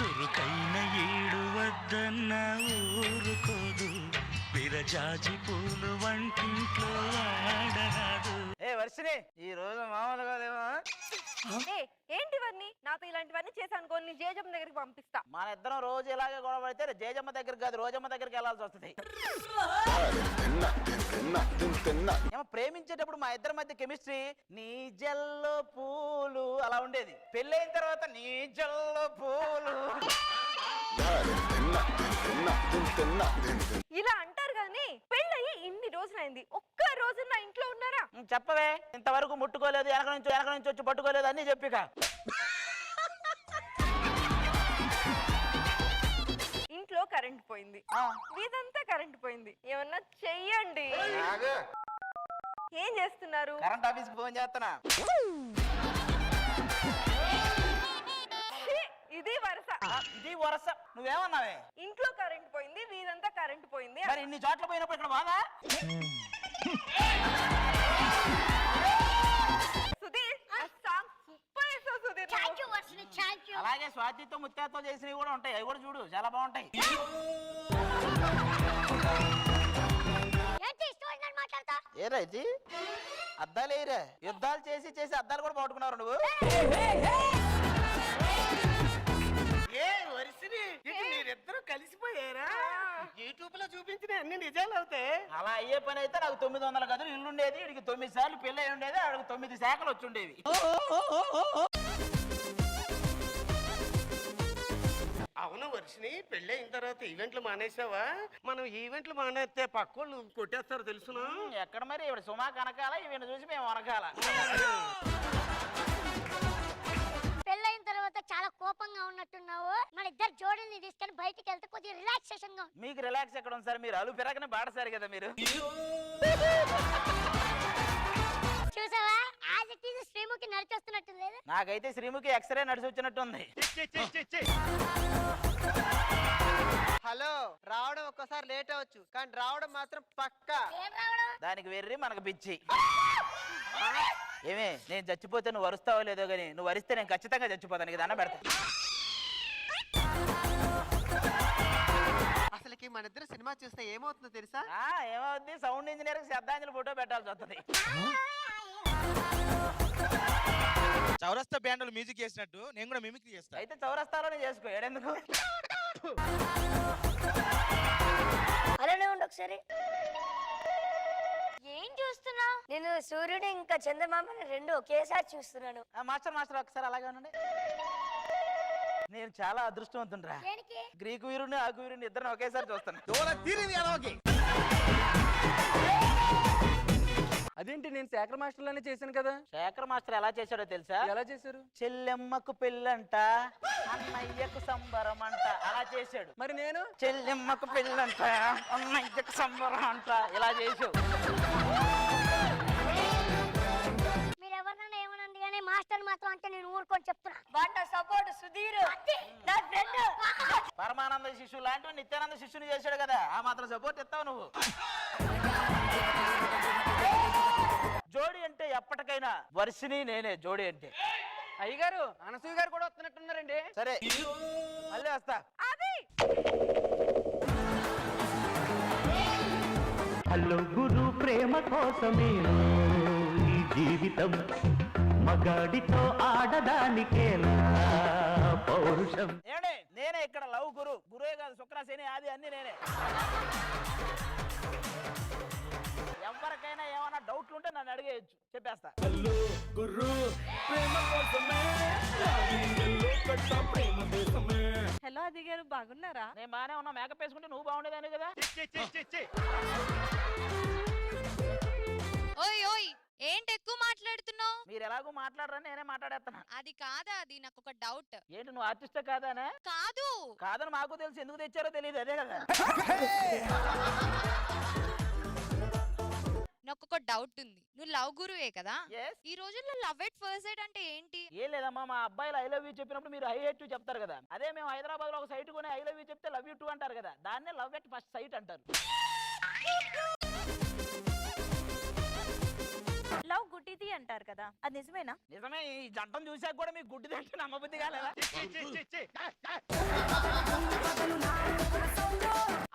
చురుకైన ఏడు వద్దన్న ఊరుకోదు విరజాజి పూలు వంటింట్లో ఆడరాదు. ఏ వర్షిని ఈ రోజు మామూలుగా లేవా? ఏంటివన్నీ నాతో ఇలాంటివన్నీ చేశాను నీ జేజమ్మ దగ్గరికి పంపిస్తా. మన ఇద్దరం రోజు ఇలాగే గొడవ పడితే జేజమ్మ దగ్గరికి కాదు రోజమ్మ దగ్గరికి వెళ్ళాల్సి వస్తుంది. ఏమో ప్రేమించేటప్పుడు మా ఇద్దరి మధ్య కెమిస్ట్రీ నీ జల్లో పూలు అలా ఉండేది. పెళ్ళైన తర్వాత నీ జల్లో పూలు ఇలా అంటారు కానీ పెళ్ళయి ఇన్ని రోజులైంది ఒక్క రోజు నా ఇంట్లో ఉన్నారా? చెప్పవే, ఇంతవరకు ముట్టుకోలేదు, వెనక నుంచి వచ్చి పట్టుకోలేదు అన్ని చెప్పిక. ఇంట్లో కరెంట్ పోయింది, వీధంతా కరెంట్ పోయింది, ఏమన్నా చెయ్యండి. ఏం చేస్తున్నారు? కరెంట్ ఆఫీస్ కి ఫోన్ చేస్తున్నా. ఇది వరస. ఇది వరస. నువ్వేమన్నావే? ఇంట్లో కరెంట్ పోయింది, వీధంతా కరెంట్ పోయింది. మరి ఇన్ని చోట్ల పోయినప్పుడు ఇక్కడ బాగా సుధీర్ సూపర్ వేసావు సుధీర్. అలాగే స్వాతితో ముత్యాతో చేసినవి కూడా ఉంటాయి, అవి కూడా చూడు చాలా బాగుంటాయి. ఏ రైతు అద్దాలు ఏరా, యుద్ధాలు చేసి అద్దాలు కూడా పట్టుకున్నారు నువ్వు. మీరిద్దరూ కలిసిపోయారా? యూట్యూబ్ లో చూపించిన అన్ని నిజాలు అవుతాయి. అలా అయ్యే పని అయితే నాకు 900 గదులు ఇల్లు ఉండేది, వీడికి 9 సార్లు పెళ్ళి అయి ఉండేది, ఆడికి 9 శాఖలు వచ్చి ఉండేవి. అవును వర్షిని, పెళ్ళి అయిన తర్వాత ఈవెంట్లు మానేసావా? మనం ఈవెంట్లు మానేస్తే పక్కోళ్ళు కొట్టేస్తారు తెలుసునా? ఎక్కడ మరి ఇవి సుమా కనకాల ఇవి చూసి మేము వనకాల. పెళ్ళైన తర్వాత చాలా కోపంగా ఉన్నట్టున్నావు. మన ఇద్దరు జోడీని తీసుకొని బయటికి వెళ్తే కొద్దిగా రిలాక్సేషన్ గా. మీకు రిలాక్స్ ఎక్కడ ఉంది సార్? మీరు అలు పెరగనే బాడసారు కదా మీరు. చూసావా, యాజ్ ఇట్ ఈజ్ శ్రీముఖి నడిచొస్తున్నట్టు లేదు. నాకైతే శ్రీముఖి ఎక్స్రే నడిచి వచ్చినట్టు ఉంది. హలో, రావడం ఒక్కసారి లేట్ అవచ్చు కానీ రావడం మాత్రం పక్కా. ఏం రావడం? దానికి వెర్రి మనకు పిచ్చి. ఏమే, నేను చచ్చిపోతే నువ్వు వరుస్తావో లేదో గానీ నువ్వు వరిస్తే నేను ఖచ్చితంగా చచ్చిపోతాను కదా అన్న పెడతా. అసలుకి మన ఇద్దరు సినిమా చూస్తే ఏమవుతుందో తెలుసా? ఏమవుద్ది, సౌండ్ ఇంజనీర్ శ్రద్ధాంజలి ఫోటో పెట్టాల్సి వస్తుంది. చౌరస్తా బ్యాండ్ మ్యూజిక్ చేసినట్టు నేను కూడా మిమిక్రీ చేస్తా. అయితే చౌరస్తాలోనే చేసుకో, ఏడెందుకు? అలానే ఉండు ఒకసారి. ఏం చూస్తున్నావు? నేను సూర్యుడు ఇంకా చంద్రమామని రెండు ఒకేసారి చూస్తున్నాను. మాస్టర్ ఒకసారి అలాగే ఉండండి. నేను చాలా అదృష్టవంతుండ్రా. గ్రీకు వీరుని ఆకు వీరుని ఇద్దరిని ఒకేసారి చూస్తాను. అదేంటి, నేను శేఖర్ మాస్టర్ లోనే చేశాను కదా. శేఖర్ మాస్టర్ ఎలా చేశాడో తెలుసా? ఎలా చేశారు? చెల్లెమ్మకు పెళ్ళంట, అన్నయ్యకు సంబరం అంట, అలా చేశాడు. మరి నేను చెల్లెమ్మకు పెళ్ళంట, అన్నయ్యకు సంబరం అంట, ఇలా చేసావు. మీరెవరన్నా ఏమనండి కానీ మాస్టర్ మాత్రం అంటే నేను ఊరుకొని చెప్తున్నా. వాట సపోర్ట్ సుధీర్, నా ఫ్రెండ్. పరమానంద శిష్యుడు లాంటి నిత్యానంద శిష్యుని చేశాడు కదా, ఆ మాత్రం సపోర్ట్ ఇస్తావు నువ్వు. జోడి అంటే ఎప్పటికైనా వర్షిని నేనే జోడి అంటే. అయ్యగారు, అనసూయ గారు కూడా వస్తున్నట్టున్నారండి. సరే మళ్ళీ వస్తా. హలో గురు, ప్రేమ కోసమే ఈ జీవితం, మగాడితో ఆడదానికేలా పౌరుషం. ఏడే నేనే ఇక్కడ లవ్ గురువే కాదు, శుక్రశని ఆది అన్ని నేనే. ఎవరికైనా ఏమైనా డౌట్లు ఉంటే నన్ను అడిగేయచ్చు, చెప్పేస్తా. హలో అది గారు, బాగున్నారా? నేను బాగానే ఉన్నా, మేకప్ వేసుకుంటే నువ్వు బాగుండేదాన్ని కదా. ఓయ్ ఓయ్, ఏంటి ఎక్కువ మాట్లాడుతున్నావు? మీరు ఎలాగో మాట్లాడరని నేనే మాట్లాడేస్తున్నా. అది కాదా, అది నాకు ఒక డౌట్. ఏంటి, నువ్వు ఆర్టిస్టే కాదానే? కాదు. కాదని మాకు తెలుసు, ఎందుకు తెచ్చారో తెలియదు, అదే కదా. నాకు ఒక డౌట్ ఉంది, నువ్వు లవ్ గురువే కదా? Yes. ఈ రోజుల్లో లవ్ ఎట్ ఫస్ట్ సైట్ అంటే ఏంటి? ఏం లేదమ్మా, మా అబ్బాయిలు ఐ లవ్ యూ చెప్పినప్పుడు మీరు ఐ హేట్ యూ చెప్తారు కదా, అదే మేము హైదరాబాద్ లో ఒక సైట్ కొని ఐ లవ్ యూ చెప్తే లవ్ యూ టూ అంటారు కదా, దాన్నే లవ్ ఎట్ ఫస్ట్ సైట్ అంటారు. లవ్ గుడ్డిది అంటారు కదా, అది నిజమేనా? నిజమే. ఈ జంటను చూసాక కూడా మీకు గుడ్డి అంటే నమ్మబుద్ధి కాలేదా?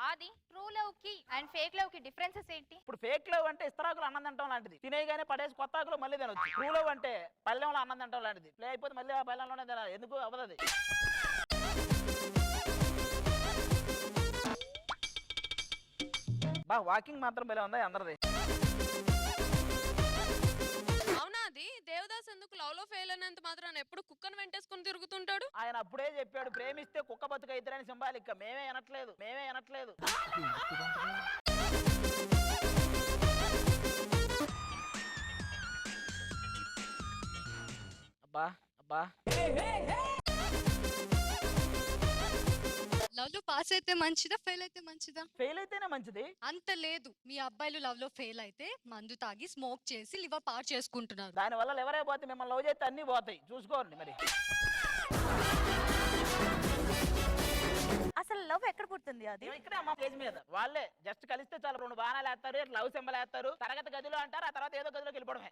ఆది ట్రూ లవ్ కి అండ్ ఫేక్ లవ్ కి డిఫరెన్సెస్ ఏంటి? ఇప్పుడు ఫేక్ లవ్ అంటే ఇస్తరాకులు అన్నం తింటాం లాంటిది, తినేగానే పడేసి కొత్త ఆకులు మళ్ళీ తినొచ్చు. ట్రూ లవ్ అంటే పళ్ళెంలో అన్నం తింటాం లాంటిది, ప్లే అయిపోతే మళ్ళీ ఆ పళ్ళెంలోనే తినాలి. ఎందుకు అవ్వదు అది. బా వాకింగ్ మాత్రం భలే ఉంది అందరిది. అవునాది దేవదాస్ ఎందుకు లవ్ లో ఫెయిల్ అయినంత మాత్రాన ఎప్పుడు కుక్కను వెంటేసుకుని తిరుగుతుంటాడు? ఆయన అప్పుడే చెప్పాడు ప్రేమిస్తే కుక్క బతుక ఇద్దరని సింబాలిక్. మేమే అనట్లేదు. అబ్బా లవ్ లో పాస్ అయితే మంచిదా, ఫెయిల్ అయితే మంచిదా? ఫెయిల్ అయితేనే మంచిది. అంత లేదు, మీ అబ్బాయిలు లవ్ లో ఫెయిల్ అయితే మందు తాగి స్మోక్ చేసి లివర్ పాడు చేసుకుంటున్నారు. దాని వల్ల ఎవరే పోతే మిమ్మల్ని లవ్ చేస్తే అన్ని పోతాయి, చూసుకోండి మరి. అసలు లవ్ ఎక్కడ పుడుతుంది? అది ఇక్కడే అమ్మ స్టేజ్ మీద వాళ్ళే జస్ట్ కలిస్తే చాలు 2 బాణాలు వేస్తారు, లవ్ సింబల్ వేస్తారు, తరగతి గదిలో అంటారు, ఆ తర్వాత ఏదో గదిలోకి వెళ్ళిపోవడమే.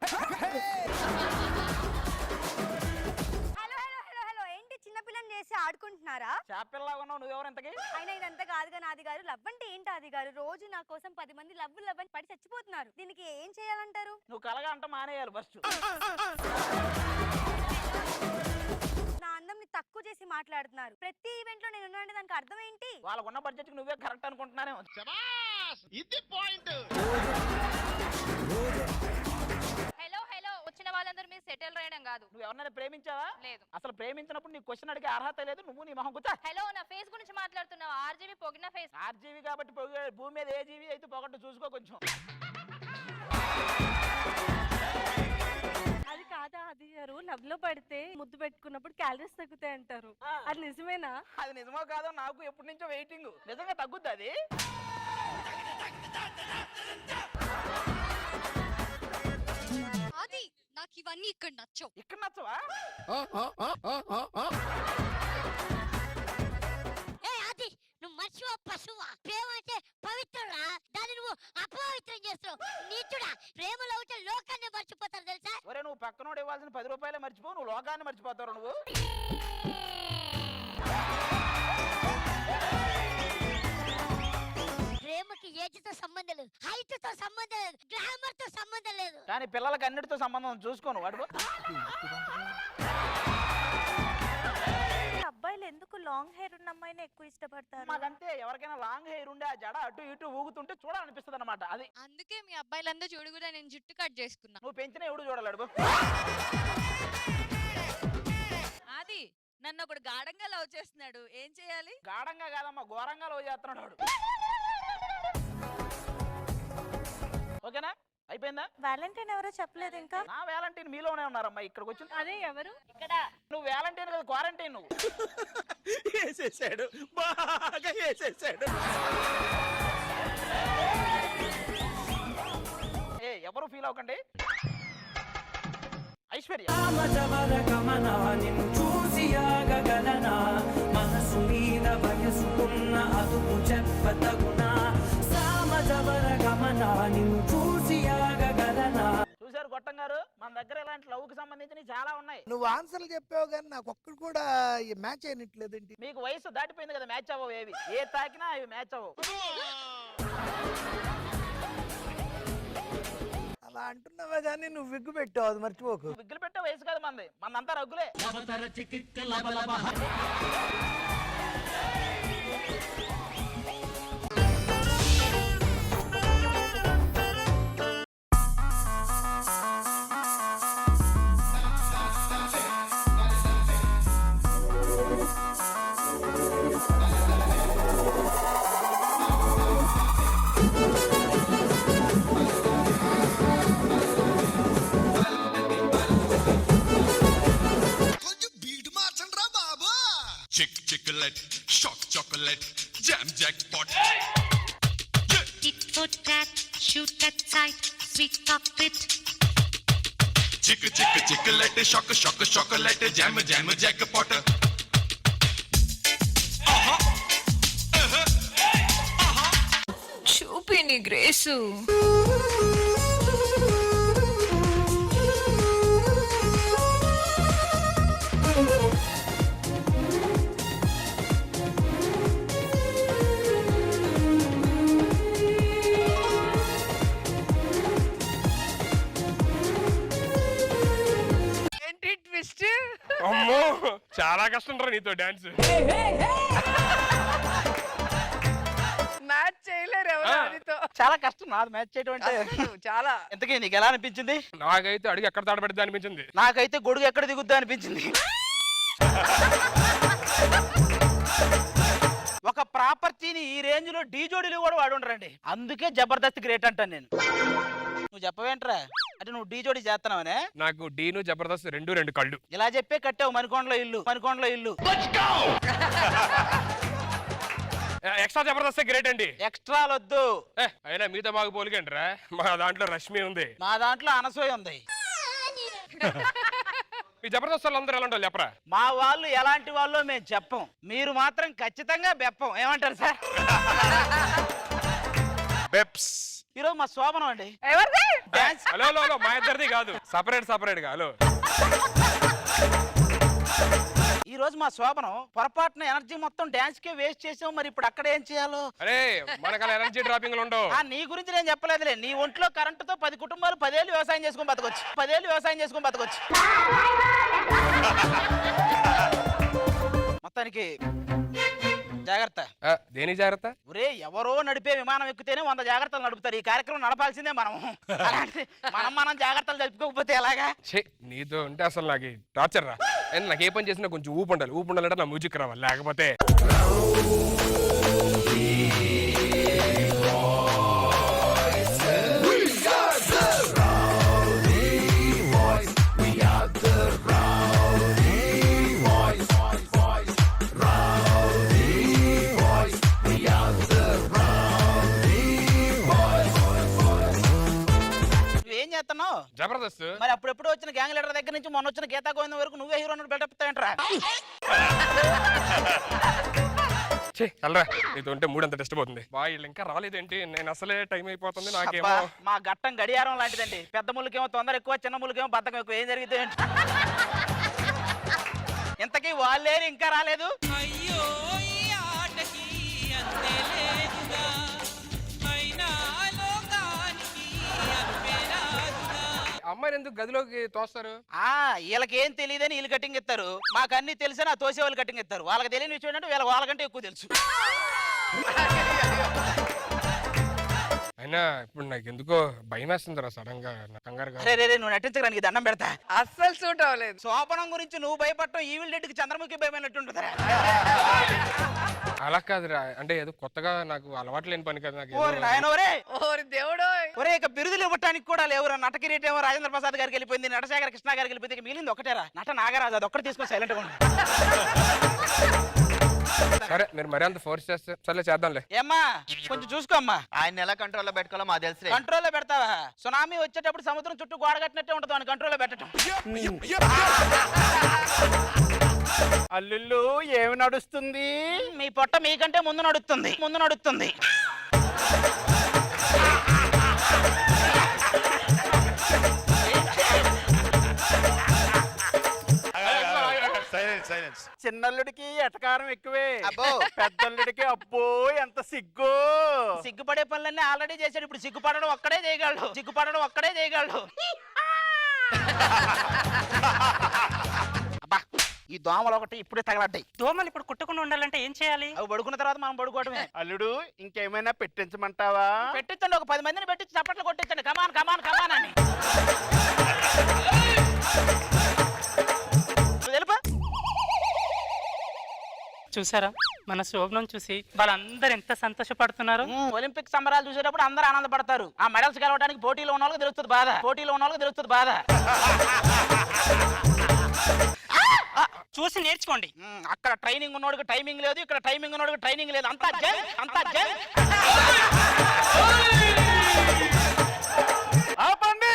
హలో ఏంటి చిన్నపిల్లని చేసి ఆడుకుంటున్నారా? చాపిల్లా ఉన్నావు నువ్వెవరు ఇంతకి? అయినా ఇదంతా కాదుగా నాది గారు. లవ్ అంటే ఏంటి ఆది గారు? రోజు నా కోసం 10 మంది లవ్ అని పడి చచ్చిపోతున్నారు. దీనికి ఏం చేయాలంటారు? నువ్వు కలగా అంట మానేయాలి ఫస్ట్. నా అందంని తక్కువ చేసి మాట్లాడుతున్నారు. ప్రతి ఈవెంట్ లో నేను ఉన్నానంటే దానికి అర్థం ఏంటి? వాళ్ళకున్న బడ్జెట్ కి నువ్వే కరెక్ట్ అనుకుంటున్నానే. హలో వచ్చిన వాళ్ళందరూ మీరు సెటిల్ రాయడం కాదు. నువ్వు ఎవరినైనా ప్రేమించావా? లేదు. అసలు ప్రేమించినప్పుడు నీ క్వశ్చన్ అడిగే అర్హత లేదు. నువ్వు నీ మొహం కూర్చో. హలో నా ఫేస్ గురించి మాట్లాడుతున్నావు. RGV పొగిన face. ఆర్జీవి కాబట్టి భూమి మీద ఏ జీవి అయితే పొగట్టు చూసుకో కొంచెం. అది కాదా ఆది గారు? లవ్ లో పడితే ముద్దు పెట్టుకున్నప్పుడు క్యాలరీస్ తగ్గుతాయి అంటారు, అది నిజమేనా? అది నిజమో కాదో నాకు ఎప్పటి నుంచో వెయిటింగ్. నిజంగా తగ్గుద్ది అది? ఆది నాకు ఇవన్నీ ఇక్కడ నచ్చవు. ఇక్కడ నచ్చవా? అది నువ్వు మర్చిపో పశువా. ప్రేమ అంటే పవిత్రుడా, దాన్ని నువ్వు అపవిత్రం చేస్తున్నావు. నీచుడా, ప్రేమలో ఉంటే లోకాన్ని మర్చిపోతారు తెలుసా? ఒరే నువ్వు పక్కనోడు ఇవ్వాల్సిన 10 రూపాయలే మర్చిపో, నువ్వు లోకాన్ని మర్చిపోతావు నువ్వు. ప్రేమకి ఏజ్ తో సంబంధం లేదు, హైట్ తో సంబంధం లేదు, గ్లామర్ తో సంబంధం లేదు. కానీ పిల్లలకి అన్నిటితో సంబంధం చూసుకోను వాడు. అబ్బాయిలు ఎందుకు లాంగ్ హెయిర్ ఉన్న అమ్మాయిని ఎక్కువ ఇష్టపడతారు? మాకంతే, ఎవరికైనా లాంగ్ హెయిర్ ఉండే ఆ జడ అటు ఇటు ఊగుతుంటే చూడాలనిపిస్తుంది అనమాట. అది అందుకే మీ అబ్బాయిలందరూ చూడు కూడా నేను జుట్టు కట్ చేసుకున్నా. నువ్వు పెంచిన ఎవడు చూడలేడు. ఆది నన్ను ఒకడు గాఢంగా లవ్ చేస్తున్నాడు, ఏం చేయాలి? గాఢంగా కాదమ్మా, ఘోరంగా లవ్ చేస్తున్నాడు వాడు. ఓకేనా? అయిపోయిందా? వ్యాలంటైన్ ఎవరో చెప్పలేదు ఇంకా. నా వ్యాలంటైన్ మీలోనే ఉన్నారమ్మా. ఇక్కడికి వచ్చి అదే ఎవరు? ఇక్కడ నువ్వు వ్యాలంటైన్ కదా, క్వారంటైన్ నువ్వు. వేసేసాడు, బాగా వేసేసాడు. ఎవరు ఫీల్ అవ్వకండి. ఐశ్వర్య చూసి ఆగగలనా, మనసు మీద వయసుకున్న అదుపు చెప్పతగునా, సామజవర గమనా నిన్ను చూసి ఆగగలనా. చూశారు గొట్టం గారు, మన దగ్గర ఇలాంటి లవ్ కి సంబంధించినవి చాలా ఉన్నాయి. నువ్వు ఆన్సర్లు చెప్పావు కానీ నాకు ఒక్కడు కూడా మ్యాచ్ అయినట్లేదేంటి? మీకు వయసు దాటిపోయింది కదా, మ్యాచ్ అవ్వవు ఏవి. ఏ తాకినా అవి మ్యాచ్ అవ్వవు. అలా అంటున్నావా కానీ నువ్వు విగ్గు పెట్టావు, అది మర్చిపోకు. విగ్గులు పెట్టే వయసు కాదు మంది, మనంతా రగ్గులే. Chocolate, shock chocolate, jam jackpot. Tit for tat, shoot at sight, sweet cockpit. Chocolate, shock chocolate, jam jackpot. చూపి నీ గ్రేసు. అమ్మో చాలా కష్టం రా నీతో డాన్స్. మ్యాచ్ చేయలేరు ఎవరు ఆదితో. చాలా కష్టం నాది మ్యాచ్ చేయడం అంటే. చాలా. ఇంతకీ నీకు ఎలా అనిపించింది? నాకైతే అడిగి ఎక్కడ తాడబడిద్దా అనిపించింది. నాకైతే గొడుగు ఎక్కడ దిగుద్దా అనిపించింది. ఒక ప్రాపర్టీని ఈ రేంజ్ లో డీ జోడీలు కూడా వాడు ఉండరండి. అందుకే జబర్దస్త్ గ్రేట్ అంటాను నేను. నువ్వు చెప్పవేంట్రా? అంటే నువ్వు డీ జోడీ చేస్తున్నావనే? నాకు డీను జబర్దస్త్ రెండు కళ్ళు. ఇలా చెప్పే కట్టావు మణికొండలో ఇల్లు. ఎక్స్ట్రా జబర్దస్త్ గ్రేట్ అండి. ఎక్స్ట్రాలు వద్దు. అయినా మీతో బాగా పోలికంటారా? మా దాంట్లో రష్మి ఉంది, మా దాంట్లో అనసూయ ఉంది. మీ జబర్దస్త్ వాళ్ళు అందరూ ఎలాంటి వాళ్ళు చెప్పరా? మా వాళ్ళు ఎలాంటి వాళ్ళు మేము చెప్పం, మీరు మాత్రం ఖచ్చితంగా బెప్పం. ఏమంటారు సార్? బెప్స్. ఈరోజు మా శోభనం అండి. డాన్స్. హలో మా ఇద్దరిది కాదు, సపరేట్ గా. హలో ఈ రోజు మా శోభనం పొరపాటున ఎనర్జీ మొత్తం డాన్స్ కే వేస్ట్ చేసాం. మరి ఇప్పుడు అక్కడ ఏం చేయాలో? అరే మనకు ఎనర్జీ డ్రాపింగ్ ఉండవు. నీ గురించి నేను చెప్పలేదులే. నీ ఒంట్లో కరెంటుతో 10 కుటుంబాలు 10 ఏళ్ళు వ్యవసాయం చేసుకుని బతకొచ్చు. మొత్తానికి జాగ్రత్త. దేని జాగ్రత్త? ఒరే ఎవరో నడిపే విమానం ఎక్కితేనే 100 జాగ్రత్తలు నడుపుతారు. ఈ కార్యక్రమం నడపాల్సిందే మనం. మనం జాగ్రత్తలు జరుపుకోకపోతే ఎలాగా? నీతో ఉంటే అసలు నాకు టార్చర్ రా. నాకు ఏ పని చేసినా కొంచెం ఊపు ఉండాలంటే నా మ్యూజిక్ రావాలి, లేకపోతే జబర్దస్త్. మరి అప్పుడెప్పుడు వచ్చిన గ్యాంగ్ లీడర్ దగ్గర నుంచి మొన్న వచ్చిన గీతా గోవిందం వరకు నువ్వే హీరో బిల్డప్ ఇస్తావేంట్రా? చల్లరా, నీతో ఉంటే మూడు అంత డిస్టర్బ్ అవుతుంది. వీళ్ళు ఇంకా రాలేదేంటి? నేను అసలే టైం అయిపోతుంది. నాకేమో మా గట్టం గడియారం లాంటిదండి. పెద్ద ముళ్ళకేమో తొందర ఎక్కువ, చిన్న ముళ్ళకేమో బద్దకం ఎక్కువ. ఏం జరిగితే ఇంతకీ వాళ్ళేని ఇంకా రాలేదు. అమ్మాయిని ఎందుకు గదిలోకి తోస్తారు? వీళ్ళకి ఏం తెలియదని వీళ్ళు కటింగ్ ఇస్తారు, మాకు అన్ని తెలిసని ఆ తోసే వాళ్ళు కటింగ్ ఇస్తారు. వాళ్ళకి తెలియని విషయం ఏంటంటే వాళ్ళకంటే ఎక్కువ తెలుసు. అయినా ఇప్పుడు నాకు ఎందుకో భయం వేస్తుందిరా సడన్ గా, కంగారుగా. రే నువ్వు నటించడానికి దండం పెడతా. అస్సలు సూట్ అవ్వలేదు. శోభనం గురించి నువ్వు భయపడటం ఈవిల్ రెడ్డికి చంద్రముఖి భయమైనట్టుంటుందిరా. అలా కాదురా, అంటే ఏదో కొత్తగా నాకు అలవాటు లేని పని కదా నాకు. దేవుడు ఒరే ఇక బిరుదులు ఇవ్వటానికి కూడా లేవురా. నటకిరీటం ఏమో రాజేంద్ర ప్రసాద్ గారికి వెళ్ళిపోయింది, నటశేఖర కృష్ణ గారికి వెళ్ళిపోయింది. మిగిలింది ఒకటేరా, నట నాగరాజు. అది ఒక్కటి తీసుకొని సైలెంట్ గా ఉండు. సరే మీరు మరీ అంత ఫోర్స్ చేస్తే సరే చేద్దాంలే. ఏమ్మా కొంచెం చూసుకోమ్మా. ఆయన ఎలా కంట్రోల్లో పెట్టుకోవాలో మా తెలుసు. కంట్రోల్లో పెడతావా? సునామీ వచ్చేటప్పుడు సముద్రం చుట్టూ గోడ కట్టినట్టే ఉంటుంది అని కంట్రోల్లో పెట్టడం. అల్లుళ్ళు ఏమి నడుస్తుంది? మీ పొట్ట మీకంటే ముందు నడుస్తుంది. చిన్నల్లుడికి ఎటకారం ఎక్కువే, అబ్బో. పెద్దల్లుడికి అబ్బో ఎంత సిగ్గుపడే పనులన్నీ ఆల్రెడీ చేశాడు. ఇప్పుడు సిగ్గుపడడం ఒక్కడే చేయగలడు. ఈ దోమలు ఒకటి ఇప్పుడే తగలడ్డాయి. దోమలు ఇప్పుడు కుట్టకుండా ఉండాలంటే ఏం చేయాలి? అవి పడుకున్న తర్వాత మనం పడుకోవడమే. అల్లుడు ఇంకేమైనా పెట్టించమంటావా? పెట్టించండి, ఒక 10 మందిని పెట్టించి చప్పట్లు కొట్టించండి. కమాన్ అని. తెలుపా? చూసారా మన శోభనం చూసి వాళ్ళందరూ ఎంత సంతోషపడుతున్నారు. ఒలింపిక్ సంబరాలు చూసేటప్పుడు అందరూ ఆనందపడతారు. ఆ మెడల్స్ గెలవడానికి పోటీలో ఉన్న వాళ్ళకి తెలుస్తుంది బాధ. చూసి నేర్చుకోండి. అక్కడ ట్రైనింగ్ ఉన్నోడికి టైమింగ్ లేదు, ఇక్కడ టైమింగ్ ఉన్నోడికి ట్రైనింగ్ లేదు. అంతా జై. ఆపండి.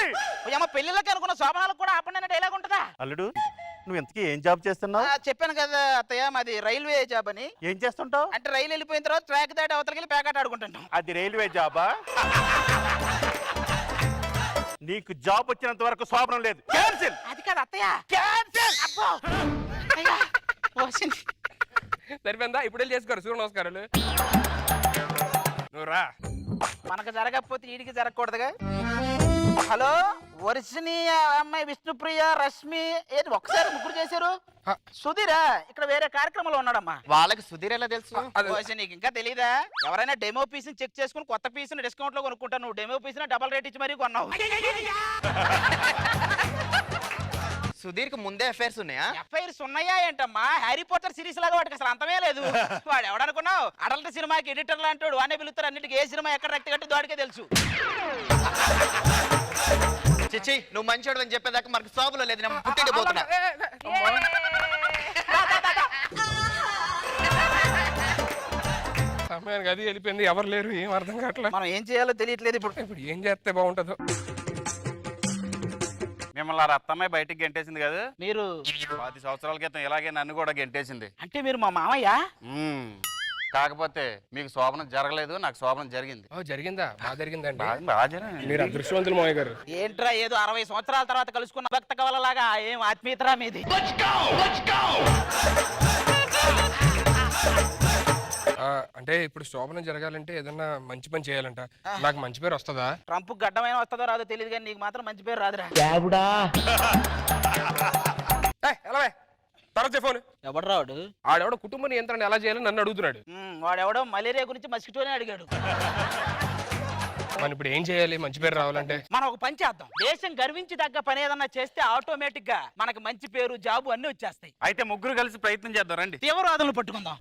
పెళ్లిళ్ళకి అనుకున్న శోభనాలకు కూడా ఆపండి అనే డైలాగ్ ఉంటుందా? అల్లుడు నువ్వు ఎంతకీ ఏం జాబ్ చేస్తున్నావు? చెప్పాను కదా అత్తయ్య, మాది రైల్వే జాబ్ అని. ఏం చేస్తుంటావు? అంటే రైలు వెళ్ళిపోయిన తర్వాత ట్రాక్ దాటి అవతలకి వెళ్ళి ప్యాకెట్ ఆడుకుంటాం. అది రైల్వే జాబా? నీకు జాబ్ వచ్చినంత వరకు శోభనం లేదు. క్యాన్సిల్. అది కాదు అత్తయ్య, క్యాన్సిల్. అబ్బో సరిపోయిందా? ఇప్పుడు వెళ్ళి చేసుకోరు సూర్య నమస్కారాలు. నువ్వు రా. మనకు జరగకపోతే వీడికి జరగకూడదుగా. హలో వర్షిని, అమ్మాయి విష్ణుప్రియ, రష్మి, ఏంటి ఒక్కసారి ముగ్గురు చేశారు? సుధీరా ఇక్కడ వేరే కార్యక్రమంలో ఉన్నాడమ్మా. వాళ్ళకి సుధీర్ ఎలా తెలుసు? ఓసి, నీకు ఇంకా తెలీదా? ఎవరైనా డెమో పీస్ చెక్ చేసుకుని కొత్త పీస్ డిస్కౌంట్ లో కొనుక్కుంటాను. నువ్వు డెమో పీస్ డబల్ రేట్ ఇచ్చి మరీ కొన్నావు. సుధీర్ కి ముందే అఫైర్స్ ఉన్నాయా? ఎఫ్ఐఆర్స్ ఉన్నాయా ఏంటమ్మా? హ్యారీ పోటర్ సిరీస్ లాగా వాటికి అసలు అంతమే లేదు. వాడు ఎవడనుకున్నావు? అడల్ట్ సినిమాకి ఎడిటర్ లాంటి వానే పిలుస్తారు. అన్నిటికీ ఏ సినిమా ఎక్కడ రక్తి కట్టి దాడికే తెలుసు. చిచ్చి, నువ్వు మంచోడు అని చెప్పేదాకా మనకు సోబులో లేదు. నేను పుట్టిండి పోతున్నా. సమయానికి అది వెళ్ళిపోయింది, ఎవరు లేరు, ఏం అర్థం కావట్లేదు. మనం ఏం చేయాలో తెలియట్లేదు ఇప్పుడు. ఇప్పుడు ఏం చేస్తే బాగుంటుందో. మిమ్మల్ని ఆ రత్తమ్మాయి బయటికి గెంటేసింది కదా, మీరు 10 సంవత్సరాల క్రితం ఇలాగే నన్ను కూడా గెంటేసింది. అంటే మీరు మా మామయ్య? కాకపోతే మీకు శోభనం జరగలేదు, నాకు శోభనం జరిగింది. జరిగిందా? బాగా జరిగిందండి. బాగా మీరు అదృష్టవంతులు మావయ్య గారు. ఏంట్రా ఏదో 60 సంవత్సరాల తర్వాత కలుసుకున్న భక్త కవలలాగా ఏం ఆత్మీయతరా మీది? అంటే ఇప్పుడు శోభనం జరగాలంటే ఏదన్నా మంచి పని చేయాలంట. నాకు మంచి పేరు వస్తుందా? ట్రంప్ గడ్డమైన వస్తుందో రాదో తెలియదు కానీ నీకు మాత్రం మంచి పేరు రాదురా. ఫోన్ ఎవడు రావుడు? ఆడెవడో కుటుంబ నియంత్రణ ఎలా చేయాలని నన్ను అడుగుతున్నాడు. వాడెవడో మలేరియా గురించి మస్కిటోనే అడిగాడు. మనం ఇప్పుడు ఏం చేయాలి మంచి పేరు రావాలంటే? మనం ఒక పని చేద్దాం. దేశం గర్వించి తగ్గ పని ఏదన్నా చేస్తే ఆటోమేటిక్ గా మనకి మంచి పేరు, జాబు అన్ని వచ్చేస్తాయి. అయితే ముగ్గురు కలిసి ప్రయత్నం చేద్దాం రండి. తీవ్రవాదులను పట్టుకుందాం.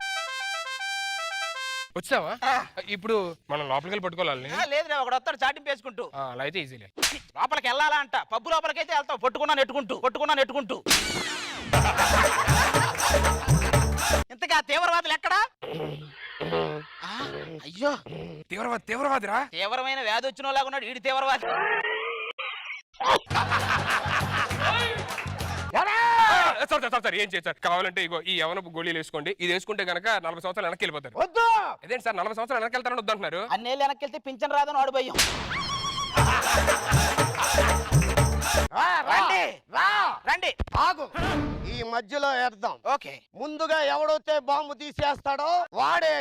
వచ్చావా? ఇప్పుడు మనం లోపలికి వెళ్ళి పట్టుకోవాలి. లేదు ఒకడు వస్తాడు చాటింపు వేసుకుంటూ. అలా అయితే ఈజీలే. లోపలికి వెళ్ళాలా అంట. పబ్బు లోపలికైతే వెళ్తావు పట్టుకున్నా నెట్టుకుంటూ. ఇంతగా తీవ్రవాదులు ఎక్కడా? అయ్యో, తీవ్రవాదిరా. తీవ్రమైన వ్యాధి వచ్చిన లాగా ఉన్నాడు వీడి తీవ్రవాది. సార్ ఏం చేస్తారు? కావాలంటే ఇగో ఈ యవనపు గోళీలు వేసుకోండి. ఇది వేసుకుంటే గనక 40 సంవత్సరాలు వెనక్కి వెళ్ళిపోతారు. వద్దు. అదేంటి సార్ 40 సంవత్సరాలు వెనక్కి వెళ్తారని వద్దంటున్నారు? అన్నేళ్ళు వెనక్కి వెళ్తే పింఛన్ రాదని వాడు భయం. రండి. ఆగు, ఈ మధ్యలో వేద్దాం. ఓకే, ముందుగా ఎవడైతే బాంబు తీసేస్తాడో వాడే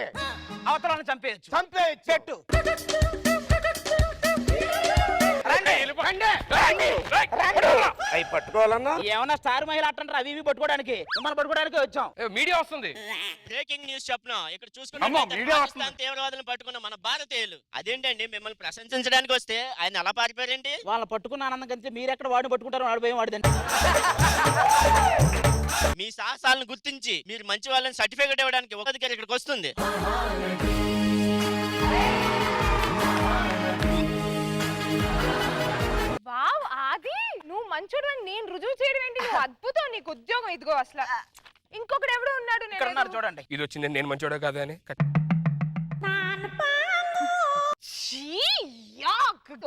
అవతలను చంపేయచ్చు. పెట్టు. అవి పట్టుకోవాలన్నా ఏమన్నా స్టార్ మహిళ అంటారు. అవి పట్టుకోవడానికి మిమ్మల్ని పట్టుకోవడానికి వచ్చాం. మీడియా వస్తుంది. బ్రేకింగ్ న్యూస్ చెప్పను. ఇక్కడ చూసుకుంటే తీవ్రవాదులను పట్టుకున్న మన భారతీయులు. అదేంటండి మిమ్మల్ని ప్రశంసించడానికి వస్తే ఆయన అలా పారిపోయారండి? వాళ్ళని పట్టుకున్న ఆనందం కంటే మీరెక్కడ వాడిని పట్టుకుంటారు? వాడు భయం వాడిదండి. మీ సాహసాలను గుర్తించి మీరు మంచి వాళ్ళని సర్టిఫికేట్ ఇవ్వడానికి ఒక అధికారి ఇక్కడికి వస్తుంది. వావ్, ఆది నువ్వు మంచోడు అని నేను రుజువు చేయడం ఏంటి? నువ్వు అద్భుతం. నీకు ఉద్యోగం ఇదిగో. అసలు ఇంకొకడు ఎవడో ఉన్నాడు. ఇక్కడ ఉన్నారు చూడండి. ఇది వచ్చింది నేను మంచోడా కాదా అని.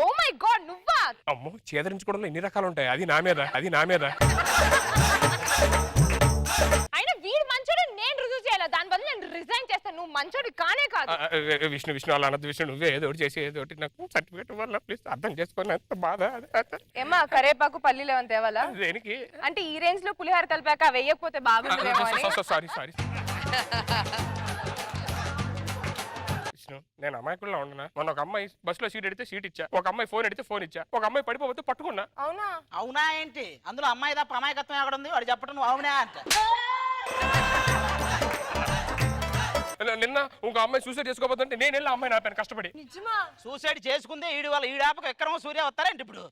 ఓ మై గాడ్, నువ్వా? అమ్మో, చేదరించుకోవడంలో ఎన్ని రకాలు ఉంటాయి. అది నా మీద. అయినా వీడు మంచోడు నేను రుజువు చేయాలి. దాని బదులు నేను రిజైన్ చేస్తాను. నువ్వు మంచోడు కానే కాదు. విష్ణు అలా అన్నది. విష్ణు నువ్వే ఏదో ఒకటి చేసి ఏదో ఒకటి నాకు సర్టిఫికేట్ వల్ల ప్లీజ్ అర్థం చేసుకోవాలి. అంత బాధ. ఏమా కరేపాకు పల్లీలు ఏమైనా తేవాలా? దేనికి? అంటే ఈ రేంజ్ లో పులిహార కలిపాక వేయకపోతే బాగుంటుందేమో అని. సారీ నేను అమాయకుల్లో ఉండనా? మొన్న ఒక అమ్మాయి బస్ లో సీట్ ఎడితే సీట్ ఇచ్చా, ఒక అమ్మాయి ఫోన్ ఎడితే ఫోన్ ఇచ్చా, ఒక అమ్మాయి పడిపోతే పట్టుకున్నా. అవునా ఏంటి? అందులో అమ్మాయి తప్ప అమాయకత్వం ఎక్కడ ఉంది? వాడు చెప్పడం నువ్వు అవునా అంట. నిన్న ఒక అమ్మాయి సూసైడ్ చేసుకోబోతుంటే నేను వెళ్ళి అమ్మాయి ఆపాను కష్టపడి. సూసైడ్ చేసుకుందే ఈడు వాళ్ళ ఈడాపక విక్రమ సూర్య వస్తారేంటి ఇప్పుడు?